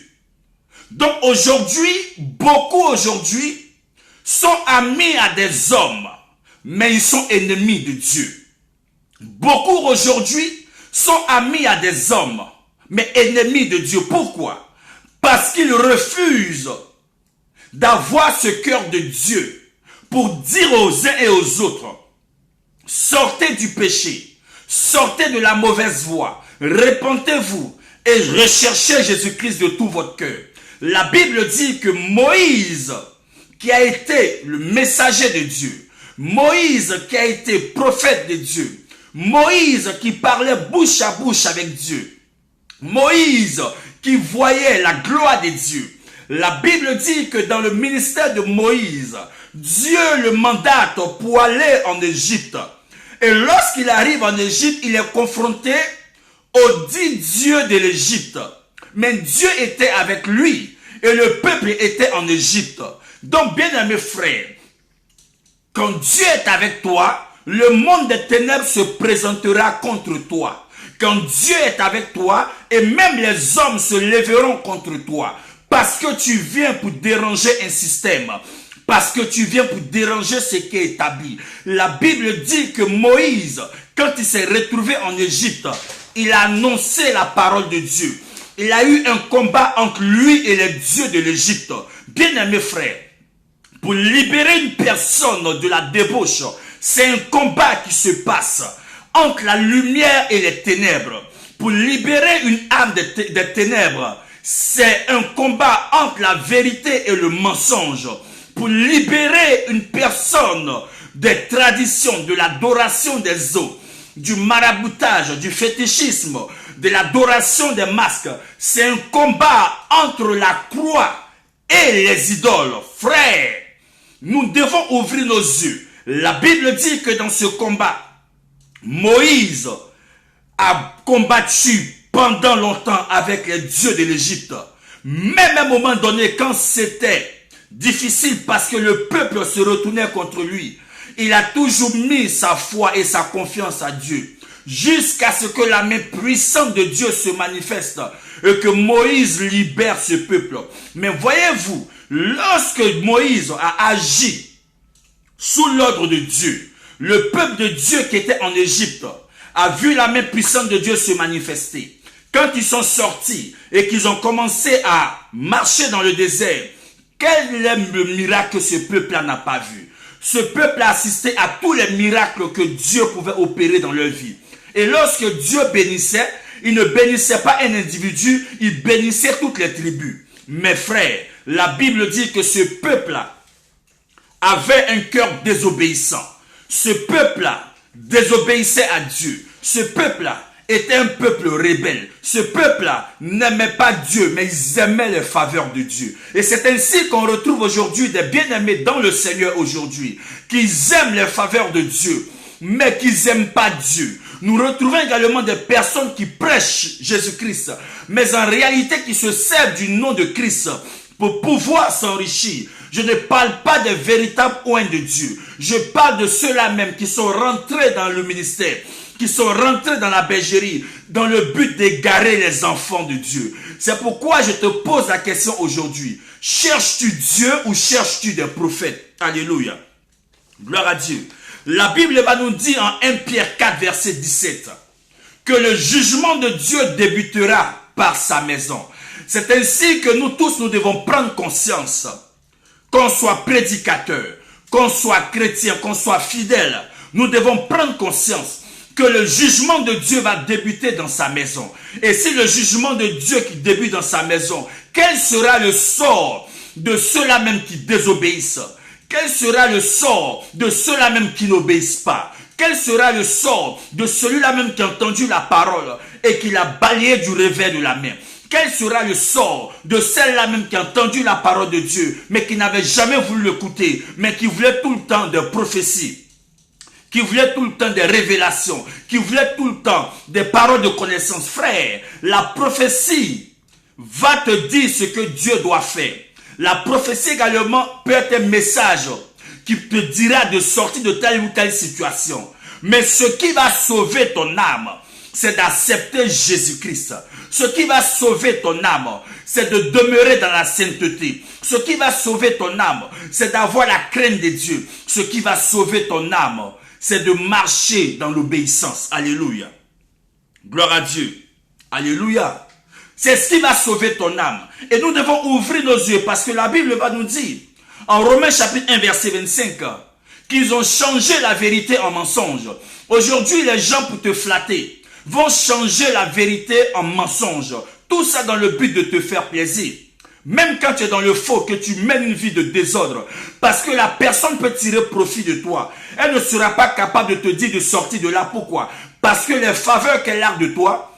Donc aujourd'hui, beaucoup aujourd'hui sont amis à des hommes, mais ils sont ennemis de Dieu. Beaucoup aujourd'hui sont amis à des hommes, mais ennemis de Dieu. Pourquoi? Parce qu'ils refusent d'avoir ce cœur de Dieu pour dire aux uns et aux autres, sortez du péché, sortez de la mauvaise voie, repentez-vous et recherchez Jésus-Christ de tout votre cœur. La Bible dit que Moïse, qui a été le messager de Dieu, Moïse qui a été prophète de Dieu, Moïse qui parlait bouche à bouche avec Dieu, Moïse qui voyait la gloire de Dieu. La Bible dit que dans le ministère de Moïse, Dieu le mandate pour aller en Égypte. Et lorsqu'il arrive en Égypte, il est confronté au dit Dieu de l'Égypte. Mais Dieu était avec lui et le peuple était en Égypte. Donc, bien-aimés frères, quand Dieu est avec toi, le monde des ténèbres se présentera contre toi. Quand Dieu est avec toi, et même les hommes se lèveront contre toi. Parce que tu viens pour déranger un système. Parce que tu viens pour déranger ce qui est établi. La Bible dit que Moïse, quand il s'est retrouvé en Égypte, il a annoncé la parole de Dieu. Il a eu un combat entre lui et les dieux de l'Égypte. Bien-aimés frères, pour libérer une personne de la débauche, c'est un combat qui se passe entre la lumière et les ténèbres. Pour libérer une âme des ténèbres, c'est un combat entre la vérité et le mensonge. Pour libérer une personne des traditions, de l'adoration des eaux, du maraboutage, du fétichisme, de l'adoration des masques, c'est un combat entre la croix et les idoles. Frères, nous devons ouvrir nos yeux. La Bible dit que dans ce combat, Moïse a combattu pendant longtemps avec les dieux de l'Égypte. Même à un moment donné, quand c'était difficile parce que le peuple se retournait contre lui, il a toujours mis sa foi et sa confiance à Dieu. Jusqu'à ce que la main puissante de Dieu se manifeste et que Moïse libère ce peuple. Mais voyez-vous, lorsque Moïse a agi sous l'ordre de Dieu, le peuple de Dieu qui était en Égypte a vu la main puissante de Dieu se manifester. Quand ils sont sortis et qu'ils ont commencé à marcher dans le désert, quel est le miracle que ce peuple-là n'a pas vu? Ce peuple a assisté à tous les miracles que Dieu pouvait opérer dans leur vie. Et lorsque Dieu bénissait, il ne bénissait pas un individu, il bénissait toutes les tribus. Mes frères, la Bible dit que ce peuple-là avait un cœur désobéissant. Ce peuple-là désobéissait à Dieu. Ce peuple-là était un peuple rebelle. Ce peuple-là n'aimait pas Dieu, mais ils aimaient les faveurs de Dieu. Et c'est ainsi qu'on retrouve aujourd'hui des bien-aimés dans le Seigneur aujourd'hui, qui aiment les faveurs de Dieu, mais qui n'aiment pas Dieu. Nous retrouvons également des personnes qui prêchent Jésus-Christ, mais en réalité qui se servent du nom de Christ pour pouvoir s'enrichir. Je ne parle pas des véritables oints de Dieu. Je parle de ceux-là même qui sont rentrés dans le ministère, qui sont rentrés dans la bergerie, dans le but d'égarer les enfants de Dieu. C'est pourquoi je te pose la question aujourd'hui. Cherches-tu Dieu ou cherches-tu des prophètes? Alléluia. Gloire à Dieu. La Bible va nous dire en 1 Pierre 4, verset 17, que le jugement de Dieu débutera par sa maison. C'est ainsi que nous tous, nous devons prendre conscience, qu'on soit prédicateur, qu'on soit chrétien, qu'on soit fidèle, nous devons prendre conscience que le jugement de Dieu va débuter dans sa maison. Et si le jugement de Dieu qui débute dans sa maison, quel sera le sort de ceux-là même qui désobéissent? Quel sera le sort de ceux-là même qui n'obéissent pas? Quel sera le sort de celui-là même qui a entendu la parole et qui l'a balayé du revers de la main? Quel sera le sort de celle-là même qui a entendu la parole de Dieu, mais qui n'avait jamais voulu l'écouter, mais qui voulait tout le temps de prophéties, qui voulait tout le temps des révélations, qui voulait tout le temps des paroles de connaissance? Frère, la prophétie va te dire ce que Dieu doit faire. La prophétie également peut être un message qui te dira de sortir de telle ou telle situation. Mais ce qui va sauver ton âme, c'est d'accepter Jésus-Christ. Ce qui va sauver ton âme, c'est de demeurer dans la sainteté. Ce qui va sauver ton âme, c'est d'avoir la crainte de Dieu. Ce qui va sauver ton âme, c'est de marcher dans l'obéissance. Alléluia. Gloire à Dieu. Alléluia. C'est ce qui va sauver ton âme. Et nous devons ouvrir nos yeux parce que la Bible va nous dire, en Romains chapitre 1 verset 25, qu'ils ont changé la vérité en mensonge. Aujourd'hui, les gens pour te flatter vont changer la vérité en mensonge. Tout ça dans le but de te faire plaisir. Même quand tu es dans le faux, que tu mènes une vie de désordre, parce que la personne peut tirer profit de toi. Elle ne sera pas capable de te dire de sortir de là. Pourquoi? Parce que les faveurs qu'elle a de toi,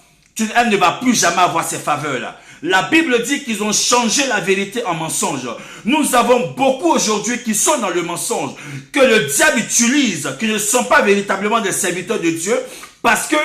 elle ne va plus jamais avoir ces faveurs-là. La Bible dit qu'ils ont changé la vérité en mensonge. Nous avons beaucoup aujourd'hui qui sont dans le mensonge, que le diable utilise, qui ne sont pas véritablement des serviteurs de Dieu, parce que,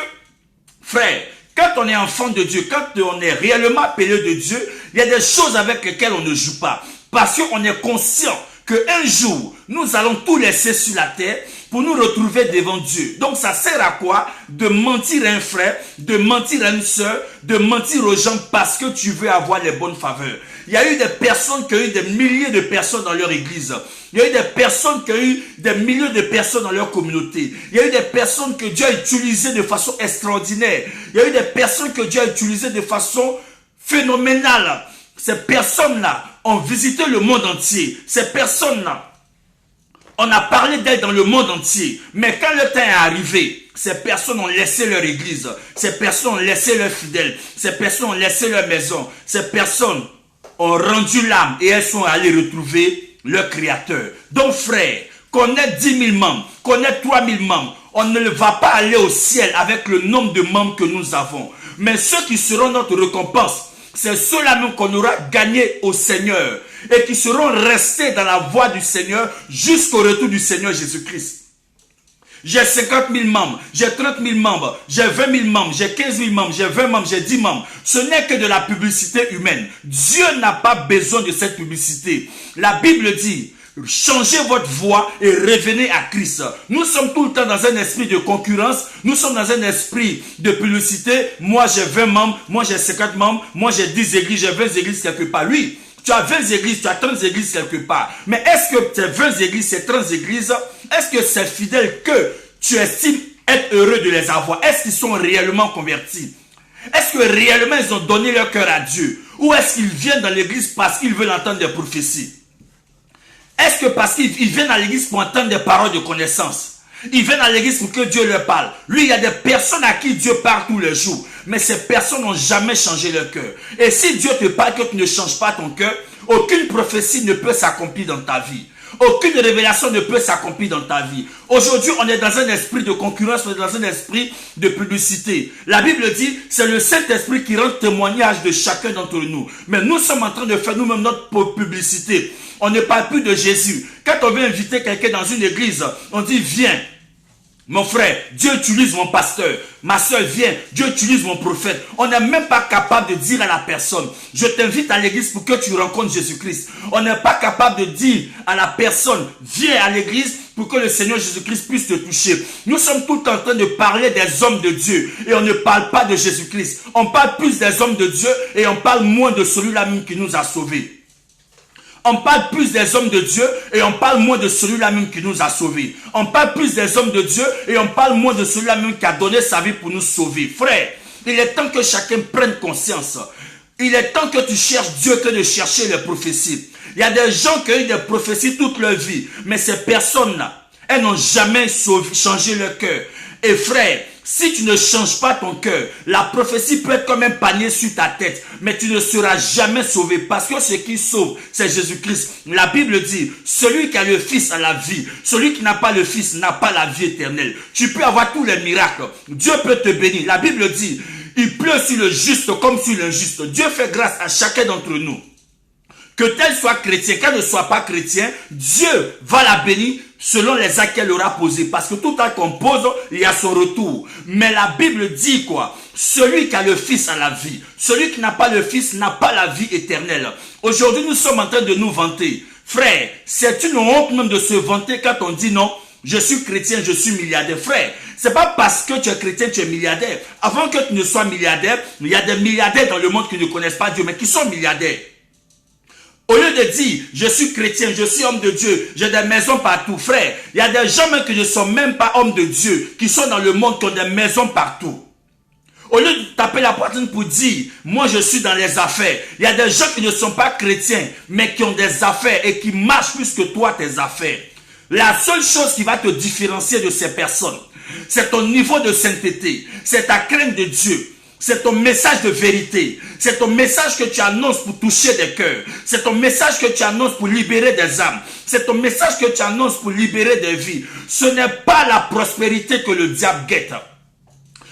frère, quand on est enfant de Dieu, quand on est réellement appelé de Dieu, il y a des choses avec lesquelles on ne joue pas. Parce qu'on est conscient qu'un jour, nous allons tout laisser sur la terre pour nous retrouver devant Dieu. Donc ça sert à quoi? De mentir à un frère, de mentir à une soeur, de mentir aux gens parce que tu veux avoir les bonnes faveurs. Il y a eu des personnes qui ont eu des milliers de personnes dans leur église. Il y a eu des personnes qui ont eu des milliers de personnes dans leur communauté. Il y a eu des personnes que Dieu a utilisées de façon extraordinaire. Il y a eu des personnes que Dieu a utilisées de façon phénoménale. Ces personnes-là ont visité le monde entier. Ces personnes-là, on a parlé d'elles dans le monde entier. Mais quand le temps est arrivé, ces personnes ont laissé leur église. Ces personnes ont laissé leurs fidèles. Ces personnes ont laissé leur maison. Ces personnes ont rendu l'âme et elles sont allées retrouver leur créateur. Donc frère, qu'on ait 10 000 membres, qu'on ait 3 000 membres, on ne va pas aller au ciel avec le nombre de membres que nous avons. Mais ceux qui seront notre récompense, c'est ceux-là même qu'on aura gagné au Seigneur et qui seront restés dans la voie du Seigneur jusqu'au retour du Seigneur Jésus-Christ. J'ai 50 000 membres, j'ai 30 000 membres, j'ai 20 000 membres, j'ai 15 000 membres, j'ai 20 membres, j'ai 10 membres. Ce n'est que de la publicité humaine. Dieu n'a pas besoin de cette publicité. La Bible dit, changez votre voix et revenez à Christ. Nous sommes tout le temps dans un esprit de concurrence. Nous sommes dans un esprit de publicité. Moi, j'ai 20 membres. Moi, j'ai 50 membres. Moi, j'ai 10 églises. J'ai 20 églises quelque part. Oui, tu as 20 églises, tu as 30 églises quelque part. Mais est-ce que ces 20 églises, ces 30 églises, est-ce que ces fidèles que tu estimes être heureux de les avoir, est-ce qu'ils sont réellement convertis? Est-ce que réellement ils ont donné leur cœur à Dieu? Ou est-ce qu'ils viennent dans l'église parce qu'ils veulent entendre des prophéties? Est-ce que parce qu'ils viennent à l'église pour entendre des paroles de connaissance? Ils viennent à l'église pour que Dieu leur parle. Lui, il y a des personnes à qui Dieu parle tous les jours. Mais ces personnes n'ont jamais changé leur cœur. Et si Dieu te parle que tu ne changes pas ton cœur, aucune prophétie ne peut s'accomplir dans ta vie. Aucune révélation ne peut s'accomplir dans ta vie. Aujourd'hui, on est dans un esprit de concurrence, on est dans un esprit de publicité. La Bible dit, c'est le Saint-Esprit qui rend témoignage de chacun d'entre nous. Mais nous sommes en train de faire nous-mêmes notre publicité. On ne parle plus de Jésus. Quand on veut inviter quelqu'un dans une église, on dit, viens. Mon frère, Dieu utilise mon pasteur. Ma soeur, viens. Dieu utilise mon prophète. On n'est même pas capable de dire à la personne, je t'invite à l'église pour que tu rencontres Jésus-Christ. On n'est pas capable de dire à la personne, viens à l'église pour que le Seigneur Jésus-Christ puisse te toucher. Nous sommes tout le temps en train de parler des hommes de Dieu et on ne parle pas de Jésus-Christ. On parle plus des hommes de Dieu et on parle moins de celui-là même qui nous a sauvés. On parle plus des hommes de Dieu et on parle moins de celui-là même qui nous a sauvés. On parle plus des hommes de Dieu et on parle moins de celui-là même qui a donné sa vie pour nous sauver. Frère, il est temps que chacun prenne conscience. Il est temps que tu cherches Dieu que de chercher les prophéties. Il y a des gens qui ont eu des prophéties toute leur vie, mais ces personnes-là, elles n'ont jamais changé leur cœur. Et frère, si tu ne changes pas ton cœur, la prophétie peut être comme un panier sur ta tête, mais tu ne seras jamais sauvé parce que ce qui sauve, c'est Jésus-Christ. La Bible dit, celui qui a le Fils a la vie, celui qui n'a pas le Fils n'a pas la vie éternelle. Tu peux avoir tous les miracles, Dieu peut te bénir. La Bible dit, il pleut sur le juste comme sur l'injuste. Dieu fait grâce à chacun d'entre nous. Que tel soit chrétien, qu'elle ne soit pas chrétien, Dieu va la bénir selon les actes qu'elle aura posés. Parce que tout acte qu'on pose, il y a son retour. Mais la Bible dit quoi? Celui qui a le Fils a la vie. Celui qui n'a pas le Fils n'a pas la vie éternelle. Aujourd'hui, nous sommes en train de nous vanter. Frère, c'est une honte même de se vanter quand on dit non, je suis chrétien, je suis milliardaire. Frère, c'est pas parce que tu es chrétien, tu es milliardaire. Avant que tu ne sois milliardaire, il y a des milliardaires dans le monde qui ne connaissent pas Dieu, mais qui sont milliardaires. Au lieu de dire, je suis chrétien, je suis homme de Dieu, j'ai des maisons partout, frère. Il y a des gens même qui ne sont même pas hommes de Dieu, qui sont dans le monde, qui ont des maisons partout. Au lieu de taper la poitrine pour dire, moi je suis dans les affaires. Il y a des gens qui ne sont pas chrétiens, mais qui ont des affaires et qui marchent plus que toi tes affaires. La seule chose qui va te différencier de ces personnes, c'est ton niveau de sainteté, c'est ta crainte de Dieu. C'est ton message de vérité. C'est ton message que tu annonces pour toucher des cœurs. C'est ton message que tu annonces pour libérer des âmes. C'est ton message que tu annonces pour libérer des vies. Ce n'est pas la prospérité que le diable guette.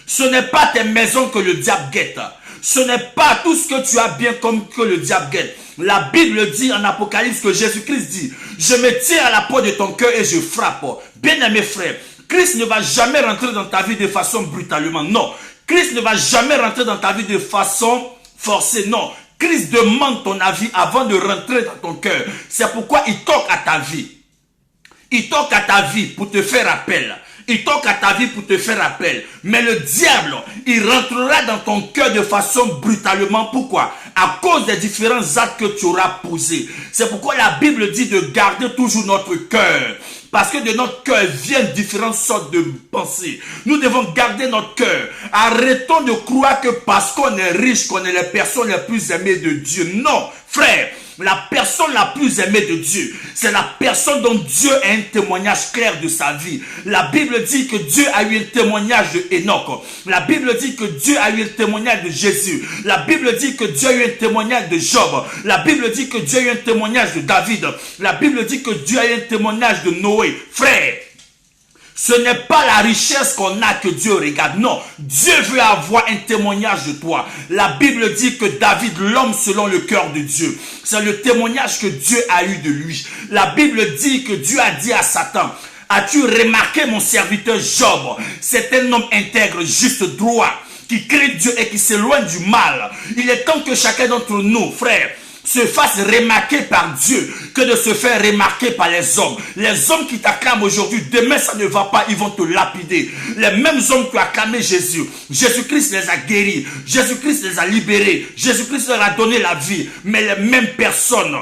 Ce n'est pas tes maisons que le diable guette. Ce n'est pas tout ce que tu as bien comme que le diable guette. La Bible dit en Apocalypse que Jésus-Christ dit, je me tiens à la porte de ton cœur et je frappe. Bien-aimé frère, Christ ne va jamais rentrer dans ta vie de façon brutalement. Non. Christ ne va jamais rentrer dans ta vie de façon forcée. Non. Christ demande ton avis avant de rentrer dans ton cœur. C'est pourquoi il toque à ta vie. Il toque à ta vie pour te faire appel. Il toque à ta vie pour te faire appel. Mais le diable, il rentrera dans ton cœur de façon brutalement. Pourquoi? À cause des différents actes que tu auras posés. C'est pourquoi la Bible dit de garder toujours notre cœur. Parce que de notre cœur viennent différentes sortes de pensées. Nous devons garder notre cœur. Arrêtons de croire que parce qu'on est riche, qu'on est les personnes les plus aimées de Dieu. Non, frère. La personne la plus aimée de Dieu, c'est la personne dont Dieu a un témoignage clair de sa vie. La Bible dit que Dieu a eu un témoignage de Enoch. La Bible dit que Dieu a eu un témoignage de Jésus. La Bible dit que Dieu a eu un témoignage de Job. La Bible dit que Dieu a eu un témoignage de David. La Bible dit que Dieu a eu un témoignage de Noé. Frère, ce n'est pas la richesse qu'on a que Dieu regarde. Non, Dieu veut avoir un témoignage de toi. La Bible dit que David, l'homme selon le cœur de Dieu, c'est le témoignage que Dieu a eu de lui. La Bible dit que Dieu a dit à Satan, as-tu remarqué mon serviteur Job? C'est un homme intègre, juste, droit, qui craint Dieu et qui s'éloigne du mal. Il est temps que chacun d'entre nous, frères, se fasse remarquer par Dieu que de se faire remarquer par les hommes. Les hommes qui t'acclament aujourd'hui, demain ça ne va pas, ils vont te lapider. Les mêmes hommes qui ont acclamé Jésus, Jésus-Christ les a guéris, Jésus-Christ les a libérés, Jésus-Christ leur a donné la vie. Mais les mêmes personnes,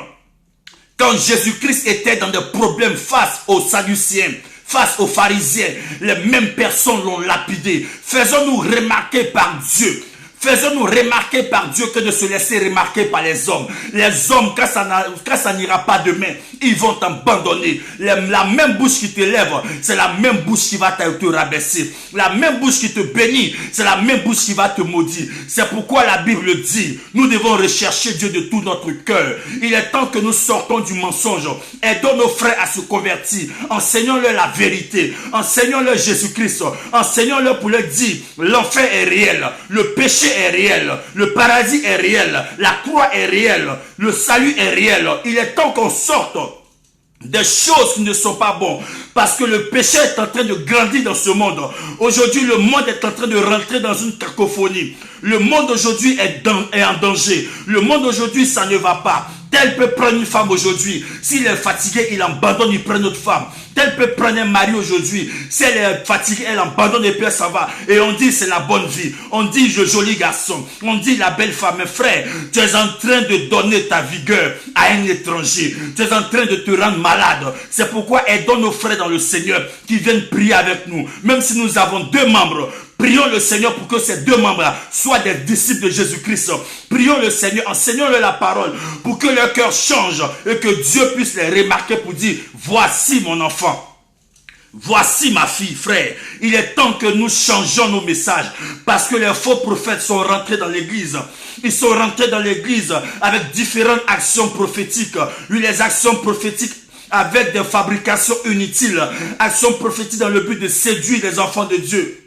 quand Jésus-Christ était dans des problèmes face aux Sadducéens, face aux pharisiens, les mêmes personnes l'ont lapidé. Faisons-nous remarquer par Dieu. Faisons-nous remarquer par Dieu que de se laisser remarquer par les hommes. Les hommes, quand ça n'ira pas demain, ils vont t'abandonner. La même bouche qui te lève, c'est la même bouche qui va te rabaisser. La même bouche qui te bénit, c'est la même bouche qui va te maudire. C'est pourquoi la Bible dit, nous devons rechercher Dieu de tout notre cœur. Il est temps que nous sortons du mensonge. Aidons nos frères à se convertir. Enseignons-leur la vérité. Enseignons-leur Jésus-Christ. Enseignons-leur pour leur dire, l'enfer est réel. Le péché est réel, le paradis est réel, la croix est réelle, le salut est réel. Il est temps qu'on sorte des choses qui ne sont pas bonnes, parce que le péché est en train de grandir dans ce monde. Aujourd'hui, le monde est en train de rentrer dans une cacophonie. Le monde aujourd'hui est en danger. Le monde aujourd'hui, ça ne va pas. Tel peut prendre une femme aujourd'hui. S'il est fatigué, il abandonne, il prend une autre femme. Tel peut prendre un mari aujourd'hui. Si elle est fatiguée, elle abandonne et puis ça va. Et on dit c'est la bonne vie. On dit le joli garçon. On dit la belle femme. Mais frère, tu es en train de donner ta vigueur à un étranger. Tu es en train de te rendre malade. C'est pourquoi aidons nos frères dans le Seigneur qui viennent prier avec nous. Même si nous avons 2 membres. Prions le Seigneur pour que ces 2 membres soient des disciples de Jésus-Christ. Prions le Seigneur, enseignons-leur la parole pour que leur cœur change et que Dieu puisse les remarquer pour dire, voici mon enfant. Voici ma fille, frère. Il est temps que nous changeons nos messages parce que les faux prophètes sont rentrés dans l'église. Ils sont rentrés dans l'église avec différentes actions prophétiques. Les actions prophétiques avec des fabrications inutiles. Actions prophétiques dans le but de séduire les enfants de Dieu.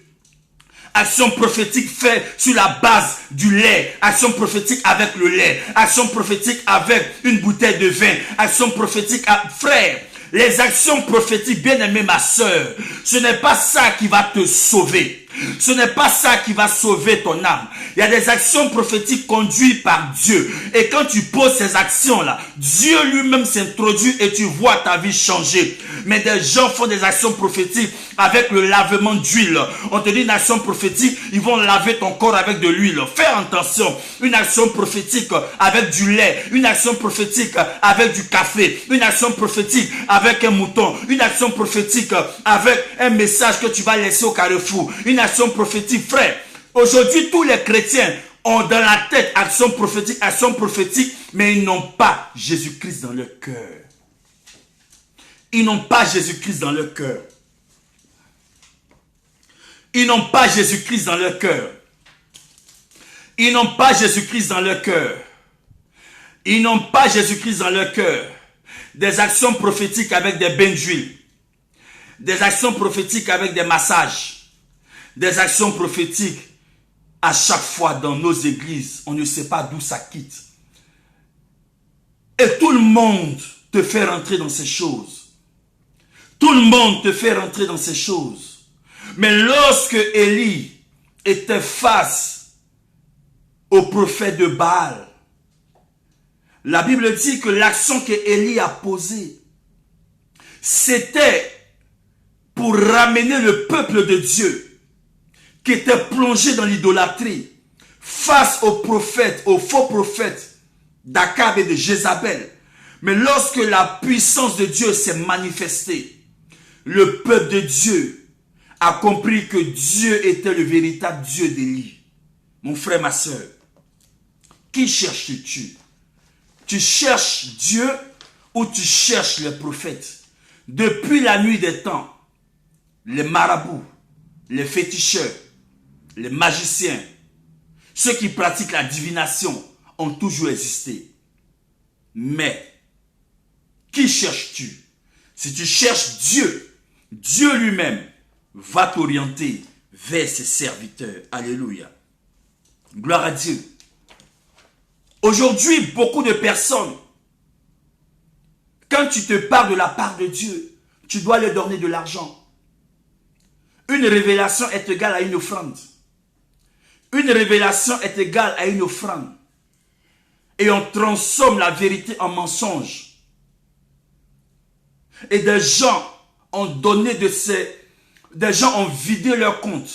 Action prophétique faite sur la base du lait. Action prophétique avec le lait. Action prophétique avec une bouteille de vin. Action prophétique, frère. Les actions prophétiques, bien-aimée ma soeur, ce n'est pas ça qui va te sauver. Ce n'est pas ça qui va sauver ton âme. Il y a des actions prophétiques conduites par Dieu. Et quand tu poses ces actions-là, Dieu lui-même s'introduit et tu vois ta vie changer. Mais des gens font des actions prophétiques avec le lavement d'huile. On te dit une action prophétique, ils vont laver ton corps avec de l'huile. Fais attention. Une action prophétique avec du lait. Une action prophétique avec du café. Une action prophétique avec un mouton. Une action prophétique avec un message que tu vas laisser au carrefour. Une action prophétique, frère. Aujourd'hui, tous les chrétiens ont dans la tête action prophétique, mais ils n'ont pas Jésus-Christ dans leur cœur. Ils n'ont pas Jésus-Christ dans leur cœur. Ils n'ont pas Jésus-Christ dans leur cœur. Ils n'ont pas Jésus-Christ dans leur cœur. Ils n'ont pas Jésus-Christ dans leur cœur. Des actions prophétiques avec des bains d'huile. Des actions prophétiques avec des massages. Des actions prophétiques à chaque fois dans nos églises. On ne sait pas d'où ça quitte. Et tout le monde te fait rentrer dans ces choses. Tout le monde te fait rentrer dans ces choses. Mais lorsque Élie était face au prophète de Baal, la Bible dit que l'action que Élie a posée, c'était pour ramener le peuple de Dieu qui était plongé dans l'idolâtrie face aux prophètes, aux faux prophètes d'Akab et de Jézabel. Mais lorsque la puissance de Dieu s'est manifestée, le peuple de Dieu a compris que Dieu était le véritable Dieu d'Élie. Mon frère, ma soeur, qui cherches-tu? Tu cherches Dieu ou tu cherches les prophètes? Depuis la nuit des temps, les marabouts, les féticheurs, les magiciens, ceux qui pratiquent la divination ont toujours existé. Mais, qui cherches-tu? Si tu cherches Dieu, Dieu lui-même va t'orienter vers ses serviteurs. Alléluia. Gloire à Dieu. Aujourd'hui, beaucoup de personnes, quand tu te parles de la part de Dieu, tu dois leur donner de l'argent. Une révélation est égale à une offrande. Une révélation est égale à une offrande. Et on transforme la vérité en mensonge. Et des gens ont donné de ces... Des gens ont vidé leur compte.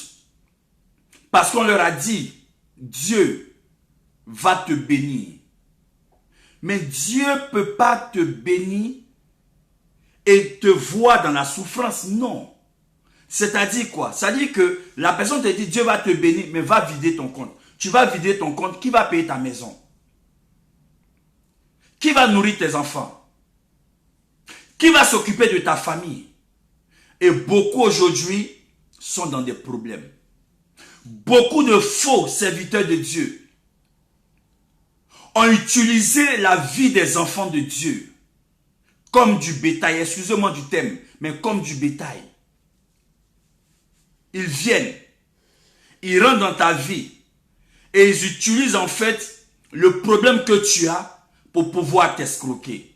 Parce qu'on leur a dit, Dieu va te bénir. Mais Dieu ne peut pas te bénir et te voir dans la souffrance. Non. C'est-à-dire quoi? C'est-à-dire que la personne te dit, Dieu va te bénir, mais va vider ton compte. Tu vas vider ton compte, qui va payer ta maison? Qui va nourrir tes enfants? Qui va s'occuper de ta famille? Et beaucoup aujourd'hui sont dans des problèmes. Beaucoup de faux serviteurs de Dieu ont utilisé la vie des enfants de Dieu comme du bétail. Excusez-moi du thème, mais comme du bétail. Ils viennent, ils rentrent dans ta vie et ils utilisent en fait le problème que tu as pour pouvoir t'escroquer.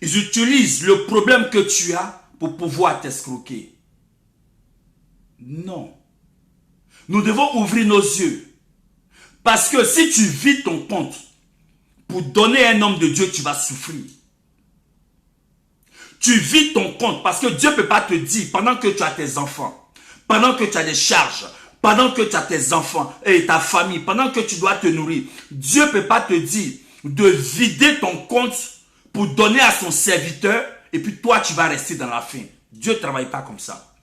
Ils utilisent le problème que tu as pour pouvoir t'escroquer. Non. Nous devons ouvrir nos yeux. Parce que si tu vides ton compte, pour donner un homme de Dieu, tu vas souffrir. Tu vis ton compte parce que Dieu ne peut pas te dire, pendant que tu as tes enfants, pendant que tu as des charges, pendant que tu as tes enfants et ta famille, pendant que tu dois te nourrir, Dieu ne peut pas te dire de vider ton compte pour donner à son serviteur et puis toi tu vas rester dans la faim. Dieu ne travaille pas comme ça.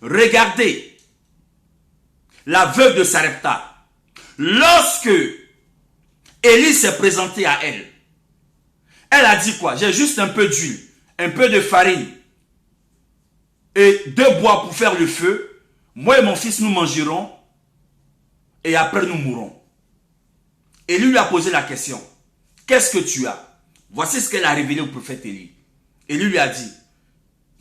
Regardez la veuve de Sarepta. Lorsque Élie s'est présenté à elle, elle a dit quoi? J'ai juste un peu d'huile, un peu de farine et 2 bois pour faire le feu. Moi et mon fils, nous mangerons et après nous mourrons. Élie lui a posé la question. Qu'est-ce que tu as? Voici ce qu'elle a révélé au prophète Élie. Élie lui a dit,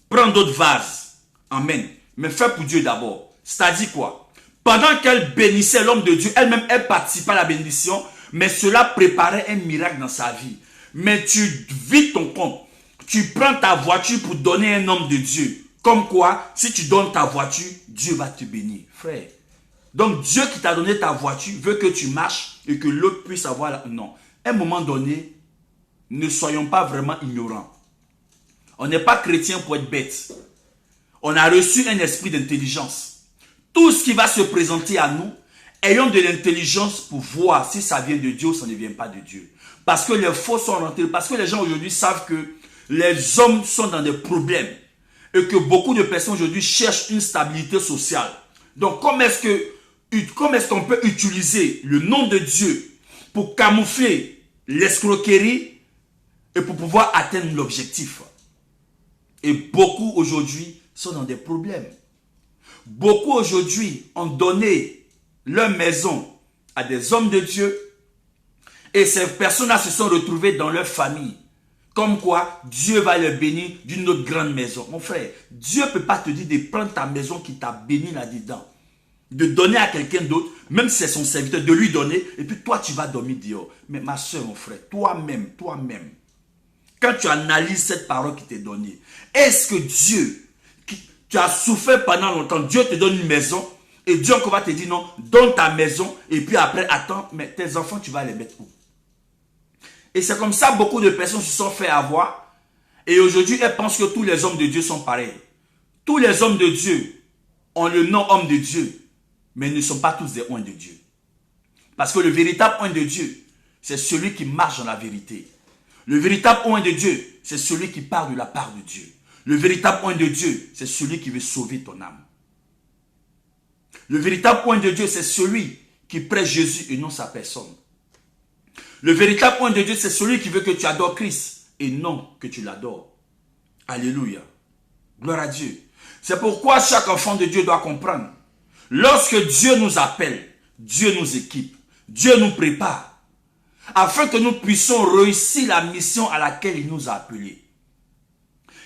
prends d'autres vases. Amen. Mais fais pour Dieu d'abord. C'est-à-dire quoi? Pendant qu'elle bénissait l'homme de Dieu, elle-même, elle participait à la bénédiction, mais cela préparait un miracle dans sa vie. Mais tu vides ton compte. Tu prends ta voiture pour donner un homme de Dieu. Comme quoi, si tu donnes ta voiture, Dieu va te bénir. Frère. Donc Dieu qui t'a donné ta voiture veut que tu marches et que l'autre puisse avoir... Non. À un moment donné, ne soyons pas vraiment ignorants. On n'est pas chrétien pour être bête. On a reçu un esprit d'intelligence. Tout ce qui va se présenter à nous, ayons de l'intelligence pour voir si ça vient de Dieu ou ça ne vient pas de Dieu. Parce que les faux sont rentrés. Parce que les gens aujourd'hui savent que les hommes sont dans des problèmes. Et que beaucoup de personnes aujourd'hui cherchent une stabilité sociale. Donc comment est-ce qu'on peut utiliser le nom de Dieu pour camoufler l'escroquerie et pour pouvoir atteindre l'objectif? Et beaucoup aujourd'hui sont dans des problèmes. Beaucoup aujourd'hui ont donné leur maison à des hommes de Dieu et ces personnes-là se sont retrouvées dans leur famille. Comme quoi, Dieu va les bénir d'une autre grande maison. Mon frère, Dieu ne peut pas te dire de prendre ta maison qui t'a béni là-dedans, de donner à quelqu'un d'autre, même si c'est son serviteur, de lui donner, et puis toi tu vas dormir dehors. Mais ma soeur, mon frère, toi-même, quand tu analyses cette parole qui t'est donnée, est-ce que Dieu, tu as souffert pendant longtemps, Dieu te donne une maison, et Dieu encore va te dire non, donne ta maison, et puis après, attends, mais tes enfants, tu vas les mettre où? Et c'est comme ça, beaucoup de personnes se sont fait avoir, et aujourd'hui, elles pensent que tous les hommes de Dieu sont pareils. Tous les hommes de Dieu ont le nom homme de Dieu, mais ne sont pas tous des oints de Dieu. Parce que le véritable oint de Dieu, c'est celui qui marche dans la vérité. Le véritable oint de Dieu, c'est celui qui parle de la part de Dieu. Le véritable oint de Dieu, c'est celui qui veut sauver ton âme. Le véritable oint de Dieu, c'est celui qui prêche Jésus et non sa personne. Le véritable oint de Dieu, c'est celui qui veut que tu adores Christ et non que tu l'adores. Alléluia. Gloire à Dieu. C'est pourquoi chaque enfant de Dieu doit comprendre. Lorsque Dieu nous appelle, Dieu nous équipe, Dieu nous prépare, afin que nous puissions réussir la mission à laquelle il nous a appelés.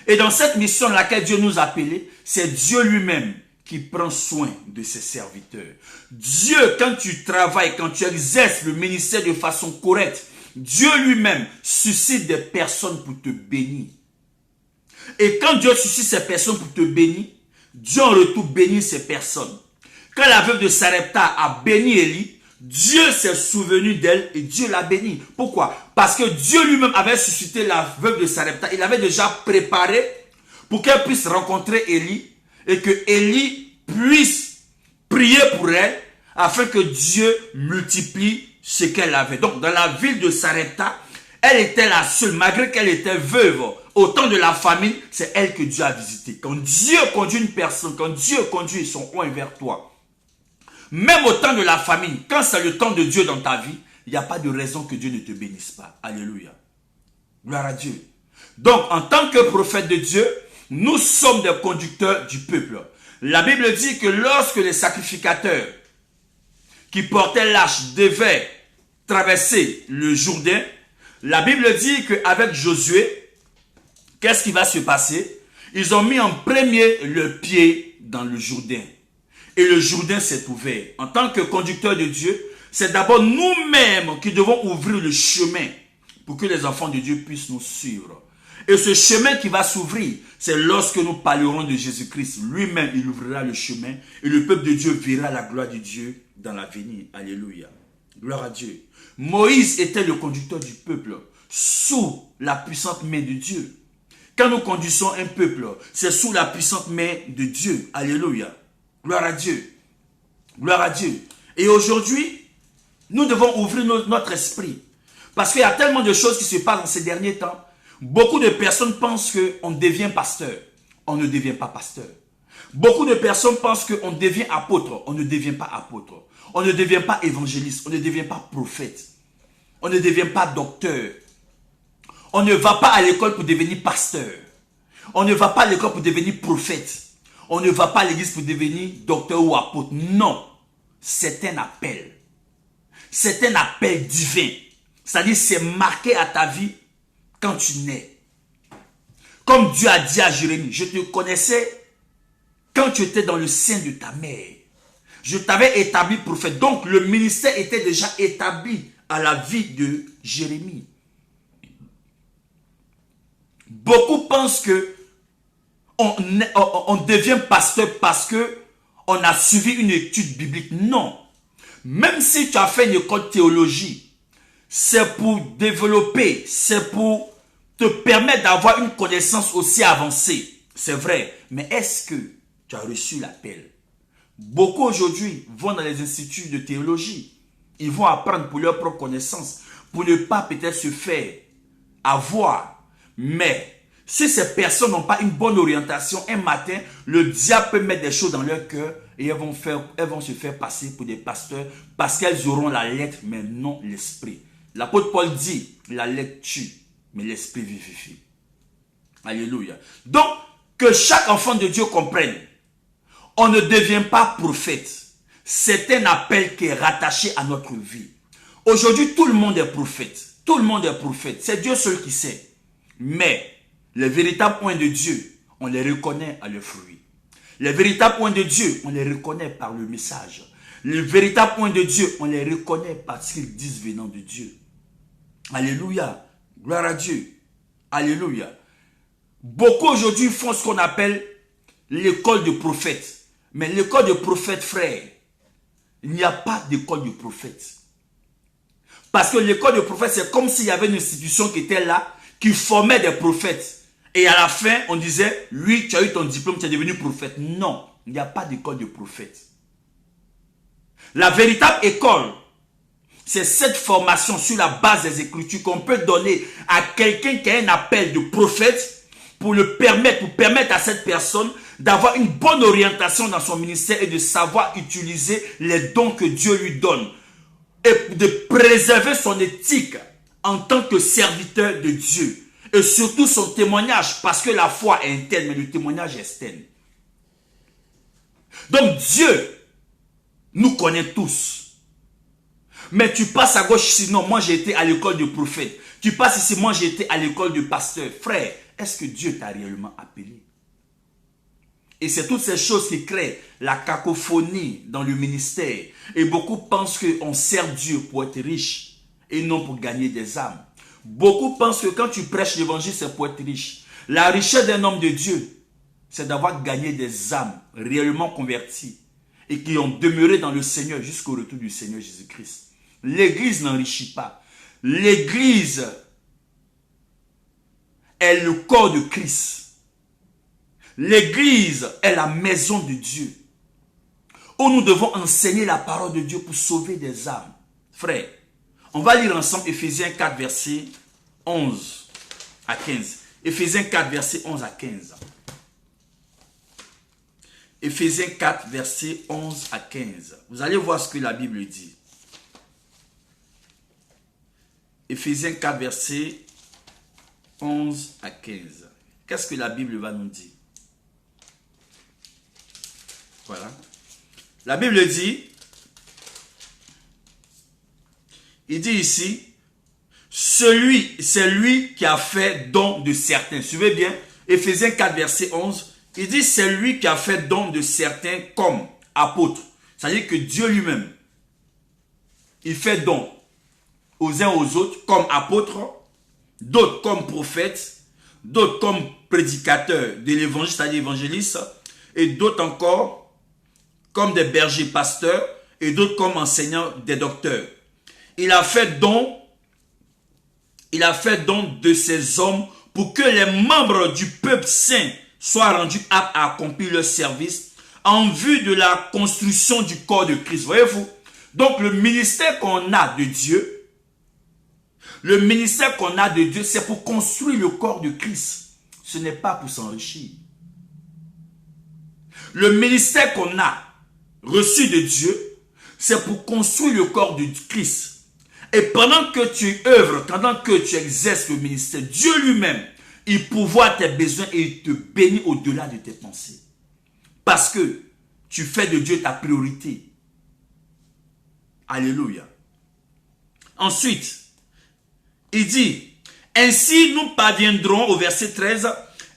Et dans cette mission à laquelle Dieu nous a appelés, c'est Dieu lui-même qui prend soin de ses serviteurs. Dieu, quand tu travailles, quand tu exerces le ministère de façon correcte, Dieu lui-même suscite des personnes pour te bénir. Et quand Dieu suscite ces personnes pour te bénir, Dieu en retour bénit ces personnes. Quand la veuve de Sarepta a béni Élie, Dieu s'est souvenu d'elle et Dieu l'a bénie. Pourquoi? Parce que Dieu lui-même avait suscité la veuve de Sarepta. Il avait déjà préparé pour qu'elle puisse rencontrer Élie et que Élie puisse prier pour elle afin que Dieu multiplie ce qu'elle avait. Donc dans la ville de Sarepta, elle était la seule, malgré qu'elle était veuve. Au temps de la famine, c'est elle que Dieu a visité. Quand Dieu conduit une personne, quand Dieu conduit son oint vers toi, même au temps de la famine, quand c'est le temps de Dieu dans ta vie, il n'y a pas de raison que Dieu ne te bénisse pas. Alléluia. Gloire à Dieu. Donc, en tant que prophète de Dieu, nous sommes des conducteurs du peuple. La Bible dit que lorsque les sacrificateurs qui portaient l'arche devaient traverser le Jourdain, la Bible dit qu'avec Josué, qu'est-ce qui va se passer? Ils ont mis en premier le pied dans le Jourdain. Et le Jourdain s'est ouvert. En tant que conducteur de Dieu, c'est d'abord nous-mêmes qui devons ouvrir le chemin pour que les enfants de Dieu puissent nous suivre. Et ce chemin qui va s'ouvrir, c'est lorsque nous parlerons de Jésus-Christ. Lui-même, il ouvrira le chemin et le peuple de Dieu verra la gloire de Dieu dans l'avenir. Alléluia. Gloire à Dieu. Moïse était le conducteur du peuple sous la puissante main de Dieu. Quand nous conduisons un peuple, c'est sous la puissante main de Dieu. Alléluia. Gloire à Dieu. Gloire à Dieu. Et aujourd'hui, nous devons ouvrir notre esprit. Parce qu'il y a tellement de choses qui se passent dans ces derniers temps. Beaucoup de personnes pensent qu'on devient pasteur. On ne devient pas pasteur. Beaucoup de personnes pensent qu'on devient apôtre. On ne devient pas apôtre. On ne devient pas évangéliste. On ne devient pas prophète. On ne devient pas docteur. On ne va pas à l'école pour devenir pasteur. On ne va pas à l'école pour devenir prophète. On ne va pas à l'église pour devenir docteur ou apôtre. Non. C'est un appel. C'est un appel divin. C'est-à-dire, c'est marqué à ta vie quand tu nais. Comme Dieu a dit à Jérémie, je te connaissais quand tu étais dans le sein de ta mère. Je t'avais établi prophète. Donc, le ministère était déjà établi à la vie de Jérémie. Beaucoup pensent que on devient pasteur parce que on a suivi une étude biblique. Non. Même si tu as fait une école de théologie, c'est pour développer, c'est pour te permettre d'avoir une connaissance aussi avancée. C'est vrai. Mais est-ce que tu as reçu l'appel? Beaucoup aujourd'hui vont dans les instituts de théologie. Ils vont apprendre pour leur propre connaissance, pour ne pas peut-être se faire avoir. Mais si ces personnes n'ont pas une bonne orientation, un matin, le diable peut mettre des choses dans leur cœur et elles vont se faire passer pour des pasteurs parce qu'elles auront la lettre, mais non l'esprit. L'apôtre Paul dit, la lettre tue, mais l'esprit vivifie. Alléluia. Donc, que chaque enfant de Dieu comprenne, on ne devient pas prophète. C'est un appel qui est rattaché à notre vie. Aujourd'hui, tout le monde est prophète. Tout le monde est prophète. C'est Dieu seul qui sait. Mais les véritables oints de Dieu, on les reconnaît à leurs fruits. Les véritables oints de Dieu, on les reconnaît par le message. Les véritables oints de Dieu, on les reconnaît parce qu'ils disent venant de Dieu. Alléluia. Gloire à Dieu. Alléluia. Beaucoup aujourd'hui font ce qu'on appelle l'école de prophète. Mais l'école de prophète, frère, il n'y a pas d'école de prophète. Parce que l'école de prophète, c'est comme s'il y avait une institution qui était là, qui formait des prophètes. Et à la fin, on disait, oui, tu as eu ton diplôme, tu es devenu prophète. Non, il n'y a pas d'école de prophète. La véritable école, c'est cette formation sur la base des Écritures qu'on peut donner à quelqu'un qui a un appel de prophète pour permettre à cette personne d'avoir une bonne orientation dans son ministère et de savoir utiliser les dons que Dieu lui donne et de préserver son éthique en tant que serviteur de Dieu et surtout son témoignage, parce que la foi est interne mais le témoignage est externe. Donc Dieu nous connaît tous, mais tu passes à gauche ici, non, moi j'ai été à l'école de prophète, tu passes ici, moi j'ai été à l'école de pasteur. Frère, est-ce que Dieu t'a réellement appelé? Et c'est toutes ces choses qui créent la cacophonie dans le ministère. Et beaucoup pensent qu'on sert Dieu pour être riche et non pour gagner des âmes. Beaucoup pensent que quand tu prêches l'évangile, c'est pour être riche. La richesse d'un homme de Dieu, c'est d'avoir gagné des âmes réellement converties et qui ont demeuré dans le Seigneur jusqu'au retour du Seigneur Jésus-Christ. L'église n'enrichit pas. L'église est le corps de Christ. L'église est la maison de Dieu, où nous devons enseigner la parole de Dieu pour sauver des âmes. Frère, on va lire ensemble Ephésiens 4, versets 11 à 15. Ephésiens 4, versets 11 à 15. Ephésiens 4, versets 11 à 15. Vous allez voir ce que la Bible dit. Ephésiens 4, versets 11 à 15. Qu'est-ce que la Bible va nous dire? Voilà. La Bible dit, il dit ici, c'est lui qui a fait don de certains. Suivez bien, Ephésiens 4, verset 11, il dit, c'est lui qui a fait don de certains comme apôtres. C'est-à-dire que Dieu lui-même, il fait don aux uns aux autres comme apôtres, d'autres comme prophètes, d'autres comme prédicateurs de l'évangile, c'est-à-dire évangélistes, et d'autres encore comme des bergers pasteurs et d'autres comme enseignants, des docteurs. il a fait don de ces hommes pour que les membres du peuple saint soient rendus aptes à accomplir leur service en vue de la construction du corps de Christ. Voyez-vous? Donc le ministère qu'on a de Dieu, c'est pour construire le corps de Christ. Ce n'est pas pour s'enrichir. Le ministère qu'on a reçu de Dieu, c'est pour construire le corps de Christ. Et pendant que tu œuvres, pendant que tu exerces le ministère, Dieu lui-même, il pourvoit tes besoins et il te bénit au-delà de tes pensées. Parce que tu fais de Dieu ta priorité. Alléluia. Ensuite, il dit, ainsi nous parviendrons, au verset 13,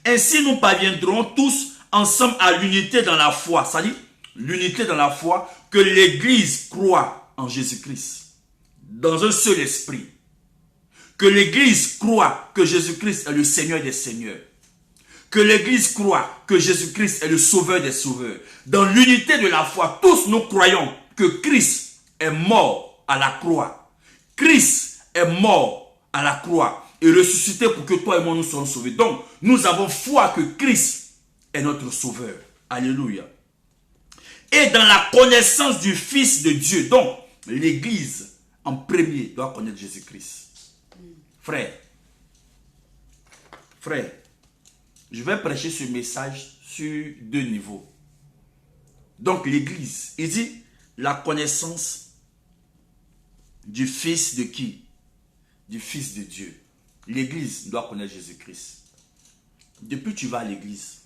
ainsi nous parviendrons tous ensemble à l'unité dans la foi. Ça dit, l'unité dans la foi, que l'Église croit en Jésus-Christ, dans un seul esprit. Que l'Église croit que Jésus-Christ est le Seigneur des Seigneurs. Que l'Église croit que Jésus-Christ est le Sauveur des Sauveurs. Dans l'unité de la foi, tous nous croyons que Christ est mort à la croix. Christ est mort à la croix et ressuscité pour que toi et moi nous soyons sauvés. Donc, nous avons foi que Christ est notre Sauveur. Alléluia. Et dans la connaissance du Fils de Dieu. Donc, l'Église, en premier, doit connaître Jésus-Christ. Frère, je vais prêcher ce message sur 2 niveaux. Donc l'Église, il dit la connaissance du Fils de qui? Du Fils de Dieu. L'Église doit connaître Jésus-Christ. Depuis que tu vas à l'Église,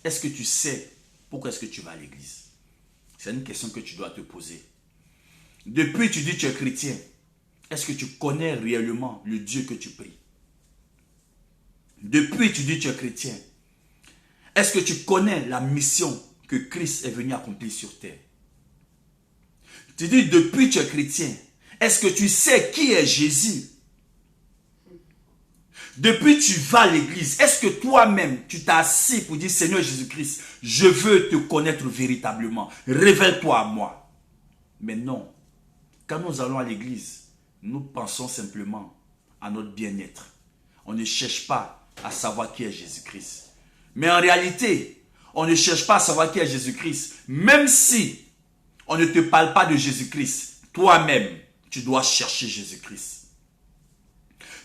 est-ce que tu sais pourquoi est-ce que tu vas à l'Église? C'est une question que tu dois te poser. Depuis que tu dis que tu es chrétien, est-ce que tu connais réellement le Dieu que tu pries? Depuis que tu dis que tu es chrétien, est-ce que tu connais la mission que Christ est venu accomplir sur terre? Tu dis depuis que tu es chrétien, est-ce que tu sais qui est Jésus? Depuis que tu vas à l'église, est-ce que toi-même, tu t'es assis pour dire, Seigneur Jésus-Christ, je veux te connaître véritablement. Révèle-toi à moi. Mais non. Quand nous allons à l'église, nous pensons simplement à notre bien-être. On ne cherche pas à savoir qui est Jésus-Christ. Mais en réalité, on ne cherche pas à savoir qui est Jésus-Christ. Même si on ne te parle pas de Jésus-Christ, toi-même, tu dois chercher Jésus-Christ.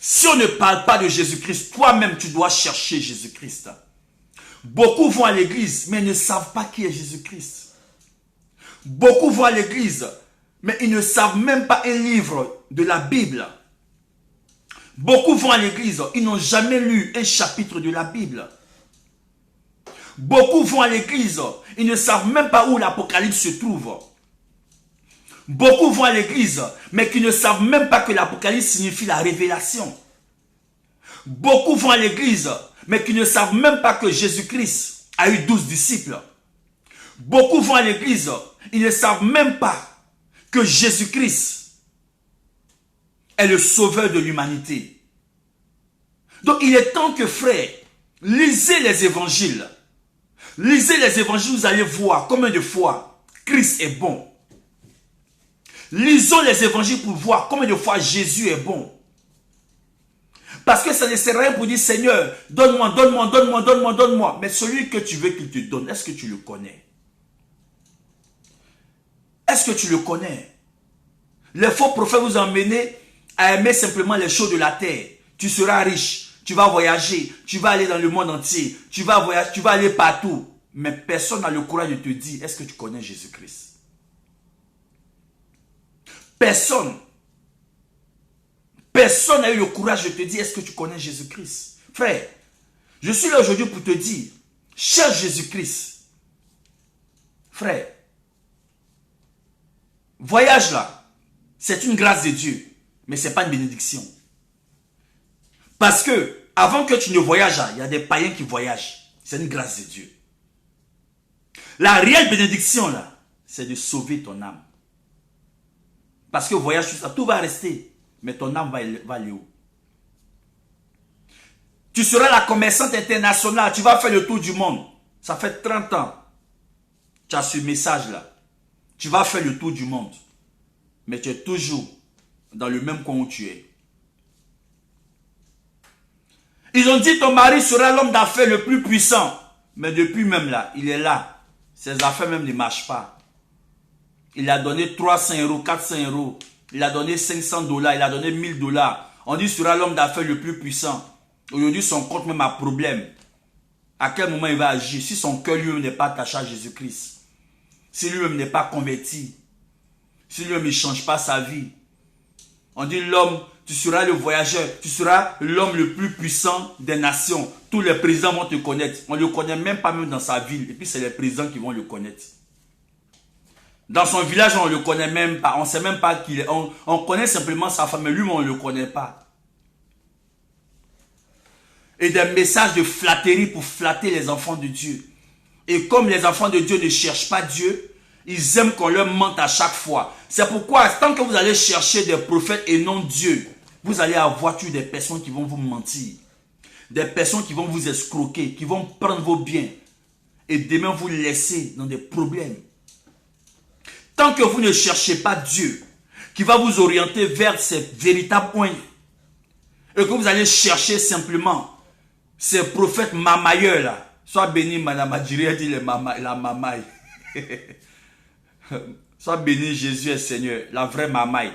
Si on ne parle pas de Jésus-Christ, toi-même, tu dois chercher Jésus-Christ. Beaucoup vont à l'église, mais ils ne savent pas qui est Jésus-Christ. Beaucoup vont à l'église, mais ils ne savent même pas un livre de la Bible. Beaucoup vont à l'église, ils n'ont jamais lu un chapitre de la Bible. Beaucoup vont à l'église, ils ne savent même pas où l'Apocalypse se trouve. Beaucoup vont à l'église, mais qui ne savent même pas que l'Apocalypse signifie la révélation. Beaucoup vont à l'église, mais qui ne savent même pas que Jésus-Christ a eu 12 disciples. Beaucoup vont à l'église, ils ne savent même pas que Jésus-Christ est le sauveur de l'humanité. Donc il est temps que, frères, lisez les évangiles. Lisez les évangiles, vous allez voir combien de fois Christ est bon. Lisons les évangiles pour voir combien de fois Jésus est bon. Parce que ça ne sert à rien pour dire, Seigneur, donne-moi, donne-moi, donne-moi, donne-moi, donne-moi. Mais celui que tu veux qu'il te donne, est-ce que tu le connais? Est-ce que tu le connais? Les faux prophètes vous emmènent à aimer simplement les choses de la terre. Tu seras riche, tu vas voyager, tu vas aller dans le monde entier, tu vas voyager, tu vas aller partout. Mais personne n'a le courage de te dire, est-ce que tu connais Jésus-Christ? Personne n'a eu le courage de te dire, est-ce que tu connais Jésus-Christ? Frère, je suis là aujourd'hui pour te dire, cherche Jésus-Christ. Frère, voyage là, c'est une grâce de Dieu, mais ce n'est pas une bénédiction. Parce que, avant que tu ne voyages là, il y a des païens qui voyagent. C'est une grâce de Dieu. La réelle bénédiction là, c'est de sauver ton âme. Parce que voyage, tout va rester. Mais ton âme va aller où? Tu seras la commerçante internationale. Tu vas faire le tour du monde. Ça fait 30 ans. tu as ce message-là. Tu vas faire le tour du monde. Mais tu es toujours dans le même coin où tu es. Ils ont dit ton mari sera l'homme d'affaires le plus puissant. Mais depuis même là, il est là. Ses affaires même ne marchent pas. Il a donné 300 euros, 400 euros. Il a donné 500 $, il a donné 1000 $. On dit sera l'homme d'affaires le plus puissant. Aujourd'hui, son compte même a problème. À quel moment il va agir? Si son cœur lui-même n'est pas attaché à Jésus-Christ. Si lui-même n'est pas converti. Si lui-même ne change pas sa vie. On dit l'homme, tu seras le voyageur. Tu seras l'homme le plus puissant des nations. Tous les présidents vont te connaître. On ne le connaît même pas même dans sa ville. Et puis c'est les présidents qui vont le connaître. Dans son village, on ne le connaît même pas. On ne sait même pas qui il est. On connaît simplement sa femme, mais lui, on ne le connaît pas. Et des messages de flatterie pour flatter les enfants de Dieu. Et comme les enfants de Dieu ne cherchent pas Dieu, ils aiment qu'on leur mente à chaque fois. C'est pourquoi, tant que vous allez chercher des prophètes et non Dieu, vous allez avoir toujours des personnes qui vont vous mentir. Des personnes qui vont vous escroquer, qui vont prendre vos biens. Et demain vous laisser dans des problèmes. Tant que vous ne cherchez pas Dieu, qui va vous orienter vers ces véritables points, et que vous allez chercher simplement ces prophètes mamailleurs là, soit béni Madame Adjiri a dit la mamaille. Soit béni Jésus est Seigneur, la vraie mamaille.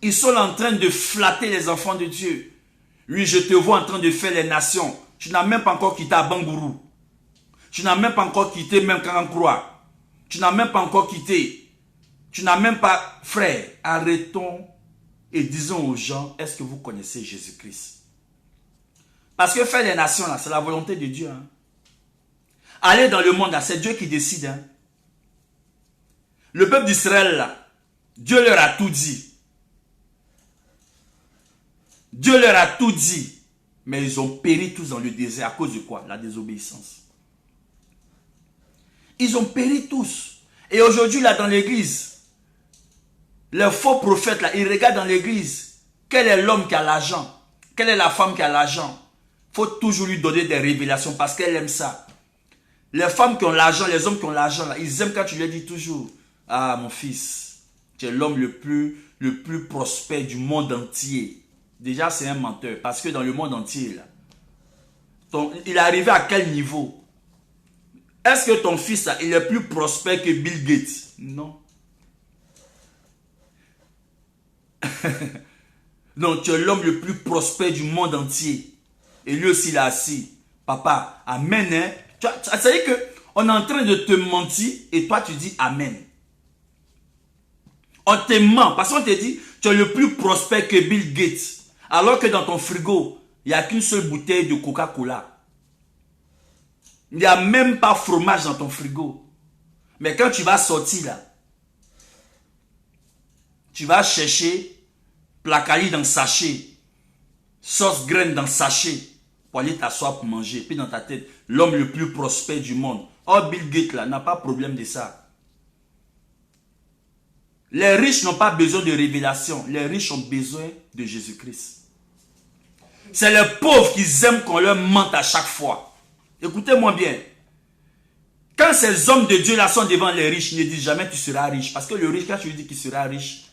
Ils sont en train de flatter les enfants de Dieu. Oui, je te vois en train de faire les nations. Tu n'as même pas encore quitté Abangourou. Tu n'as même pas encore quitté même Karankroa. Tu n'as même pas encore quitté. Tu n'as même pas... Frère, arrêtons et disons aux gens, est-ce que vous connaissez Jésus-Christ? Parce que faire les nations, là, c'est la volonté de Dieu. Hein. Aller dans le monde, là, c'est Dieu qui décide. Hein. Le peuple d'Israël, là, Dieu leur a tout dit. Dieu leur a tout dit. Mais ils ont péri tous dans le désert. À cause de quoi? La désobéissance. Ils ont péri tous. Et aujourd'hui, là, dans l'église, les faux prophètes, là, ils regardent dans l'église. Quel est l'homme qui a l'argent? Quelle est la femme qui a l'argent? Il faut toujours lui donner des révélations parce qu'elle aime ça. Les femmes qui ont l'argent, les hommes qui ont l'argent, là, ils aiment quand tu leur dis toujours, ah, mon fils, tu es l'homme le plus prospère du monde entier. Déjà, c'est un menteur. Parce que dans le monde entier, là, il est arrivé à quel niveau? Est-ce que ton fils, là, il est plus prospère que Bill Gates? Non. Non, tu es l'homme le plus prospère du monde entier. Et lui aussi, il est assis. Papa, amen. Hein? C'est-à-dire qu'on est en train de te mentir et toi, tu dis amen. On te ment parce qu'on te dit, tu es le plus prospère que Bill Gates. Alors que dans ton frigo, il n'y a qu'une seule bouteille de Coca-Cola. Il n'y a même pas fromage dans ton frigo. Mais quand tu vas sortir là, tu vas chercher placali dans le sachet, sauce graine dans le sachet, pour aller t'asseoir pour manger. Puis dans ta tête, l'homme le plus prospère du monde. Oh, Bill Gates là, n'a pas de problème de ça. Les riches n'ont pas besoin de révélation. Les riches ont besoin de Jésus-Christ. C'est les pauvres qui aiment qu'on leur mente à chaque fois. Écoutez-moi bien. Quand ces hommes de Dieu là sont devant les riches, ils ne disent jamais tu seras riche. Parce que le riche, quand tu lui dis qu'il sera riche,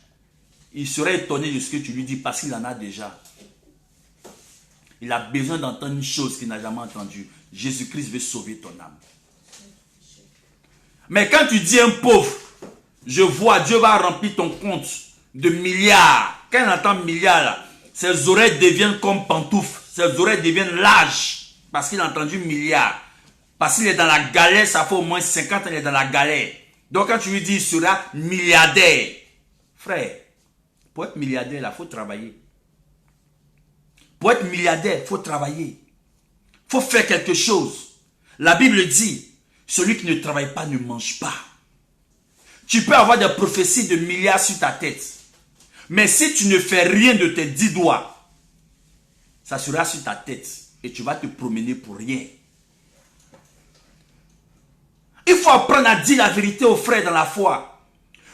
il serait étonné de ce que tu lui dis parce qu'il en a déjà. Il a besoin d'entendre une chose qu'il n'a jamais entendue. Jésus-Christ veut sauver ton âme. Mais quand tu dis un pauvre, je vois, Dieu va remplir ton compte de milliards. Quand il entend milliards, là, ses oreilles deviennent comme pantoufles. Ses oreilles deviennent larges. Parce qu'il a entendu milliards. Parce qu'il est dans la galère, ça fait au moins 50 ans qu'il est dans la galère. Donc quand tu lui dis, il sera milliardaire. Frère, pour être milliardaire, il faut travailler. Pour être milliardaire, il faut travailler. Il faut faire quelque chose. La Bible dit, celui qui ne travaille pas ne mange pas. Tu peux avoir des prophéties de milliards sur ta tête. Mais si tu ne fais rien de tes 10 doigts, ça sera sur ta tête. Et tu vas te promener pour rien. Il faut apprendre à dire la vérité aux frères dans la foi.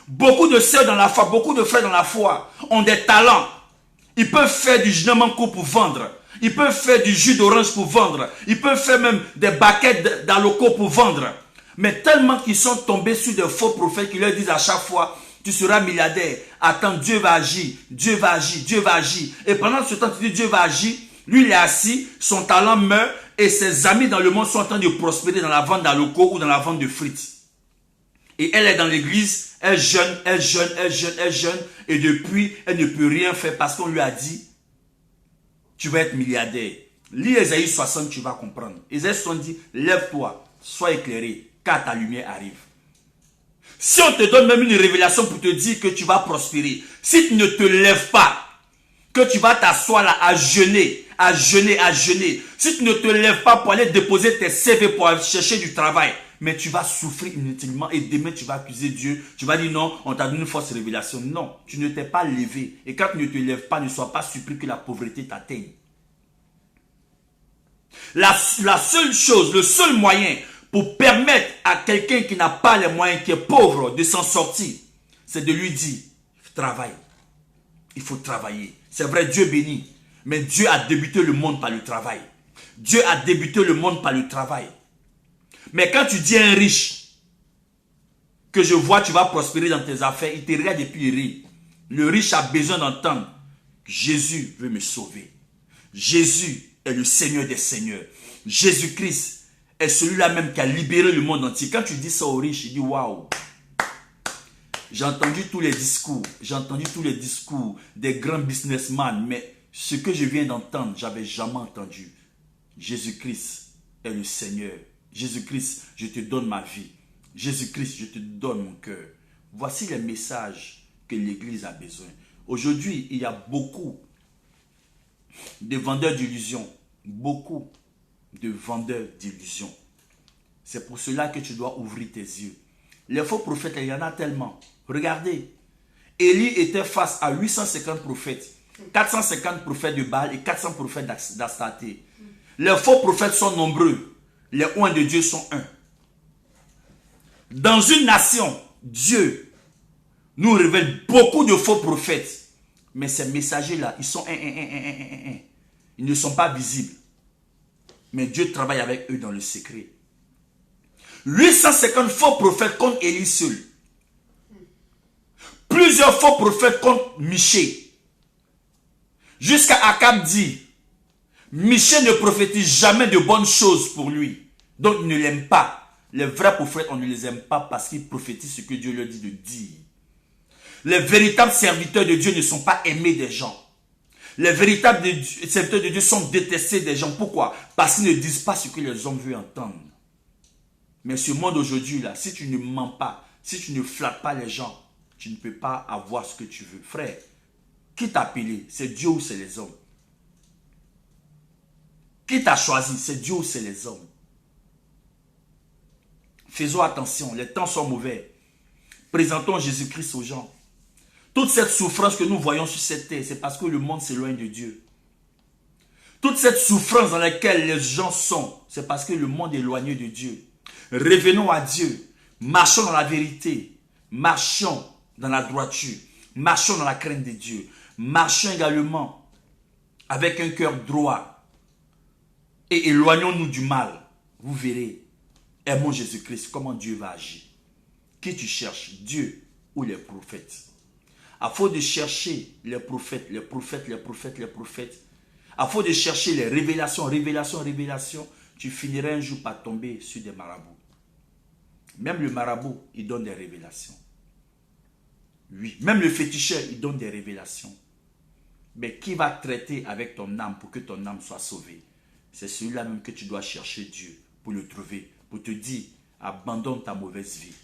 Beaucoup de sœurs dans la foi, beaucoup de frères dans la foi ont des talents. Ils peuvent faire du jus de mango pour vendre. Ils peuvent faire du jus d'orange pour vendre. Ils peuvent faire même des baguettes d'aloko pour vendre. Mais tellement qu'ils sont tombés sur des faux prophètes qui leur disent à chaque fois, tu seras milliardaire. Attends, Dieu va agir, Dieu va agir, Dieu va agir. Et pendant ce temps, tu dis Dieu va agir. Lui, il est assis, son talent meurt et ses amis dans le monde sont en train de prospérer dans la vente d'alcool ou dans la vente de frites. Et elle est dans l'église, elle jeûne, elle jeûne, elle jeûne, elle jeûne. Et depuis, elle ne peut rien faire parce qu'on lui a dit, tu vas être milliardaire. Lis Ésaïe 60, tu vas comprendre. Ésaïe 60 dit, lève-toi, sois éclairé, car ta lumière arrive. Si on te donne même une révélation pour te dire que tu vas prospérer, si tu ne te lèves pas, que tu vas t'asseoir là à jeûner, à jeûner, à jeûner, si tu ne te lèves pas pour aller déposer tes CV pour aller chercher du travail, mais tu vas souffrir inutilement et demain tu vas accuser Dieu, tu vas dire non, on t'a donné une fausse révélation. Non, tu ne t'es pas levé. Et quand tu ne te lèves pas, ne sois pas surpris que la pauvreté t'atteigne. La seule chose, le seul moyen pour permettre à quelqu'un qui n'a pas les moyens, qui est pauvre, de s'en sortir, c'est de lui dire, travaille. Il faut travailler. C'est vrai, Dieu bénit. Mais Dieu a débuté le monde par le travail. Dieu a débuté le monde par le travail. Mais quand tu dis à un riche que je vois, tu vas prospérer dans tes affaires, il te regarde et puis il rit. Le riche a besoin d'entendre que Jésus veut me sauver. Jésus est le Seigneur des Seigneurs. Jésus-Christ est celui-là même qui a libéré le monde entier. Quand tu dis ça au riche, il dit waouh. J'ai entendu tous les discours. J'ai entendu tous les discours des grands businessmen. Mais ce que je viens d'entendre, j'avais jamais entendu. Jésus-Christ est le Seigneur. Jésus-Christ, je te donne ma vie. Jésus-Christ, je te donne mon cœur. Voici les messages que l'Église a besoin. Aujourd'hui, il y a beaucoup de vendeurs d'illusions. Beaucoup de vendeurs d'illusions. C'est pour cela que tu dois ouvrir tes yeux. Les faux prophètes, il y en a tellement. Regardez, Élie était face à 850 prophètes, 450 prophètes de Baal et 400 prophètes d'Astarté. Les faux prophètes sont nombreux, les oints de Dieu sont un. Dans une nation, Dieu nous révèle beaucoup de faux prophètes, mais ces messagers-là, ils sont un. Ils ne sont pas visibles, mais Dieu travaille avec eux dans le secret. 850 faux prophètes contre Élie seul. Plusieurs faux prophètes contre Michée. Jusqu'à Akab dit, Michée ne prophétise jamais de bonnes choses pour lui. Donc il ne l'aime pas. Les vrais prophètes, on ne les aime pas parce qu'ils prophétisent ce que Dieu leur dit de dire. Les véritables serviteurs de Dieu ne sont pas aimés des gens. Les véritables serviteurs de Dieu sont détestés des gens. Pourquoi? Parce qu'ils ne disent pas ce que les hommes veulent entendre. Mais ce monde aujourd'hui, là, si tu ne mens pas, si tu ne flattes pas les gens, tu ne peux pas avoir ce que tu veux. Frère, qui t'a appelé? C'est Dieu ou c'est les hommes? Qui t'a choisi? C'est Dieu ou c'est les hommes? Faisons attention, les temps sont mauvais. Présentons Jésus-Christ aux gens. Toute cette souffrance que nous voyons sur cette terre, c'est parce que le monde s'éloigne de Dieu. Toute cette souffrance dans laquelle les gens sont, c'est parce que le monde est éloigné de Dieu. Revenons à Dieu. Marchons dans la vérité. Marchons dans la droiture. Marchons dans la crainte de Dieu. Marchons également avec un cœur droit. Et éloignons-nous du mal. Vous verrez. Aimons Jésus-Christ. Comment Dieu va agir. Qui tu cherches? Dieu ou les prophètes? À force de chercher les prophètes, les prophètes, les prophètes, les prophètes, à force de chercher les révélations, révélations, révélations, tu finiras un jour par tomber sur des marabouts. Même le marabout, il donne des révélations. Oui, même le féticheur, il donne des révélations. Mais qui va traiter avec ton âme pour que ton âme soit sauvée? C'est celui-là même que tu dois chercher Dieu pour le trouver, pour te dire, abandonne ta mauvaise vie,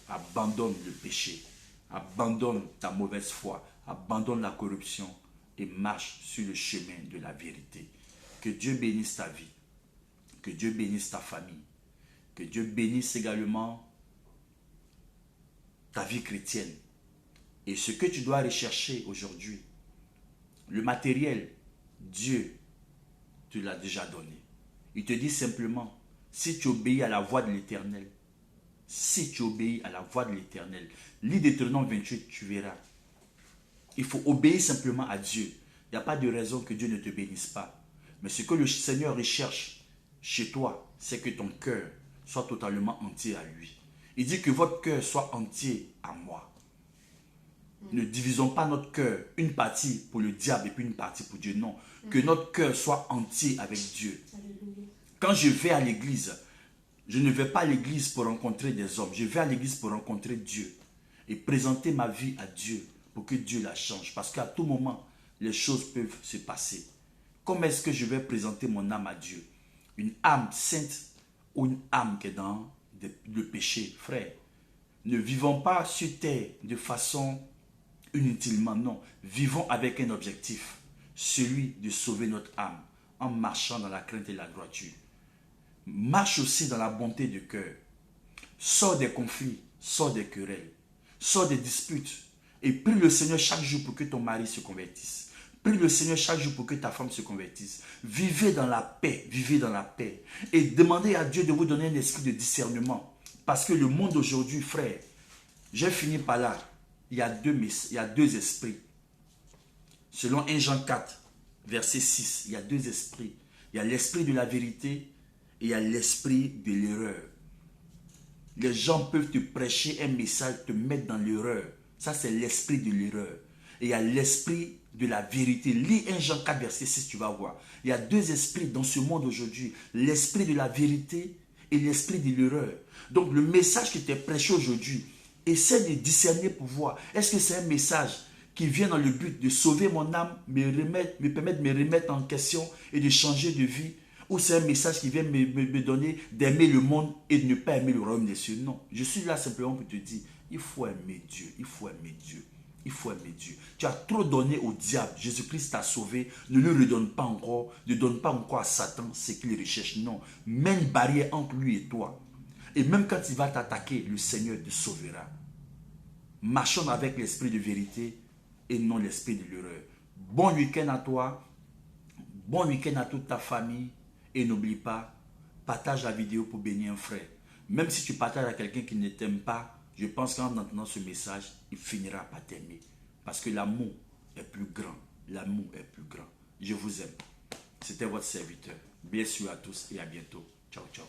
abandonne le péché, abandonne ta mauvaise foi, abandonne la corruption et marche sur le chemin de la vérité. Que Dieu bénisse ta vie, que Dieu bénisse ta famille, que Dieu bénisse également ta vie chrétienne. Et ce que tu dois rechercher aujourd'hui, le matériel, Dieu te l'a déjà donné. Il te dit simplement, si tu obéis à la voix de l'Éternel, si tu obéis à la voix de l'Éternel, lis Deutéronome 28, tu verras. Il faut obéir simplement à Dieu. Il n'y a pas de raison que Dieu ne te bénisse pas. Mais ce que le Seigneur recherche chez toi, c'est que ton cœur soit totalement entier à lui. Il dit que votre cœur soit entier à moi. Ne divisons pas notre cœur, une partie pour le diable et puis une partie pour Dieu. Non, que notre cœur soit entier avec Dieu. Quand je vais à l'église, je ne vais pas à l'église pour rencontrer des hommes. Je vais à l'église pour rencontrer Dieu et présenter ma vie à Dieu pour que Dieu la change. Parce qu'à tout moment, les choses peuvent se passer. Comment est-ce que je vais présenter mon âme à Dieu? Une âme sainte ou une âme qui est dans le péché? Frère, ne vivons pas sur terre de façon inutilement, non. Vivons avec un objectif, celui de sauver notre âme en marchant dans la crainte et la droiture. Marche aussi dans la bonté de cœur. Sors des conflits, sors des querelles, sors des disputes et prie le Seigneur chaque jour pour que ton mari se convertisse. Prie le Seigneur chaque jour pour que ta femme se convertisse. Vivez dans la paix, vivez dans la paix. Et demandez à Dieu de vous donner un esprit de discernement. Parce que le monde aujourd'hui, frère, j'ai fini par là. Il y a deux esprits. Selon 1 Jean 4, verset 6, il y a deux esprits. Il y a l'esprit de la vérité et il y a l'esprit de l'erreur. Les gens peuvent te prêcher un message, te mettre dans l'erreur. Ça, c'est l'esprit de l'erreur. Et il y a l'esprit de la vérité. Lis 1 Jean 4, verset 6, tu vas voir. Il y a deux esprits dans ce monde aujourd'hui. L'esprit de la vérité et l'esprit de l'erreur. Donc, le message qui t'est prêché aujourd'hui, essaie de discerner pour voir. Est-ce que c'est un message qui vient dans le but de sauver mon âme, me permettre de me remettre en question et de changer de vie? Ou c'est un message qui vient me donner d'aimer le monde et de ne pas aimer le royaume des cieux? Non, je suis là simplement pour te dire, il faut aimer Dieu, il faut aimer Dieu, il faut aimer Dieu. Tu as trop donné au diable, Jésus-Christ t'a sauvé, ne lui redonne pas encore, ne donne pas encore à Satan ce qu'il recherche. Non, mets une barrière entre lui et toi. Et même quand il va t'attaquer, le Seigneur te sauvera. Marchons avec l'esprit de vérité et non l'esprit de l'erreur. Bon week-end à toi, bon week-end à toute ta famille. Et n'oublie pas, partage la vidéo pour bénir un frère. Même si tu partages à quelqu'un qui ne t'aime pas, je pense qu'en entendant ce message, il finira par t'aimer. Parce que l'amour est plus grand. L'amour est plus grand. Je vous aime. C'était votre serviteur. Bien sûr à tous et à bientôt. Ciao, ciao.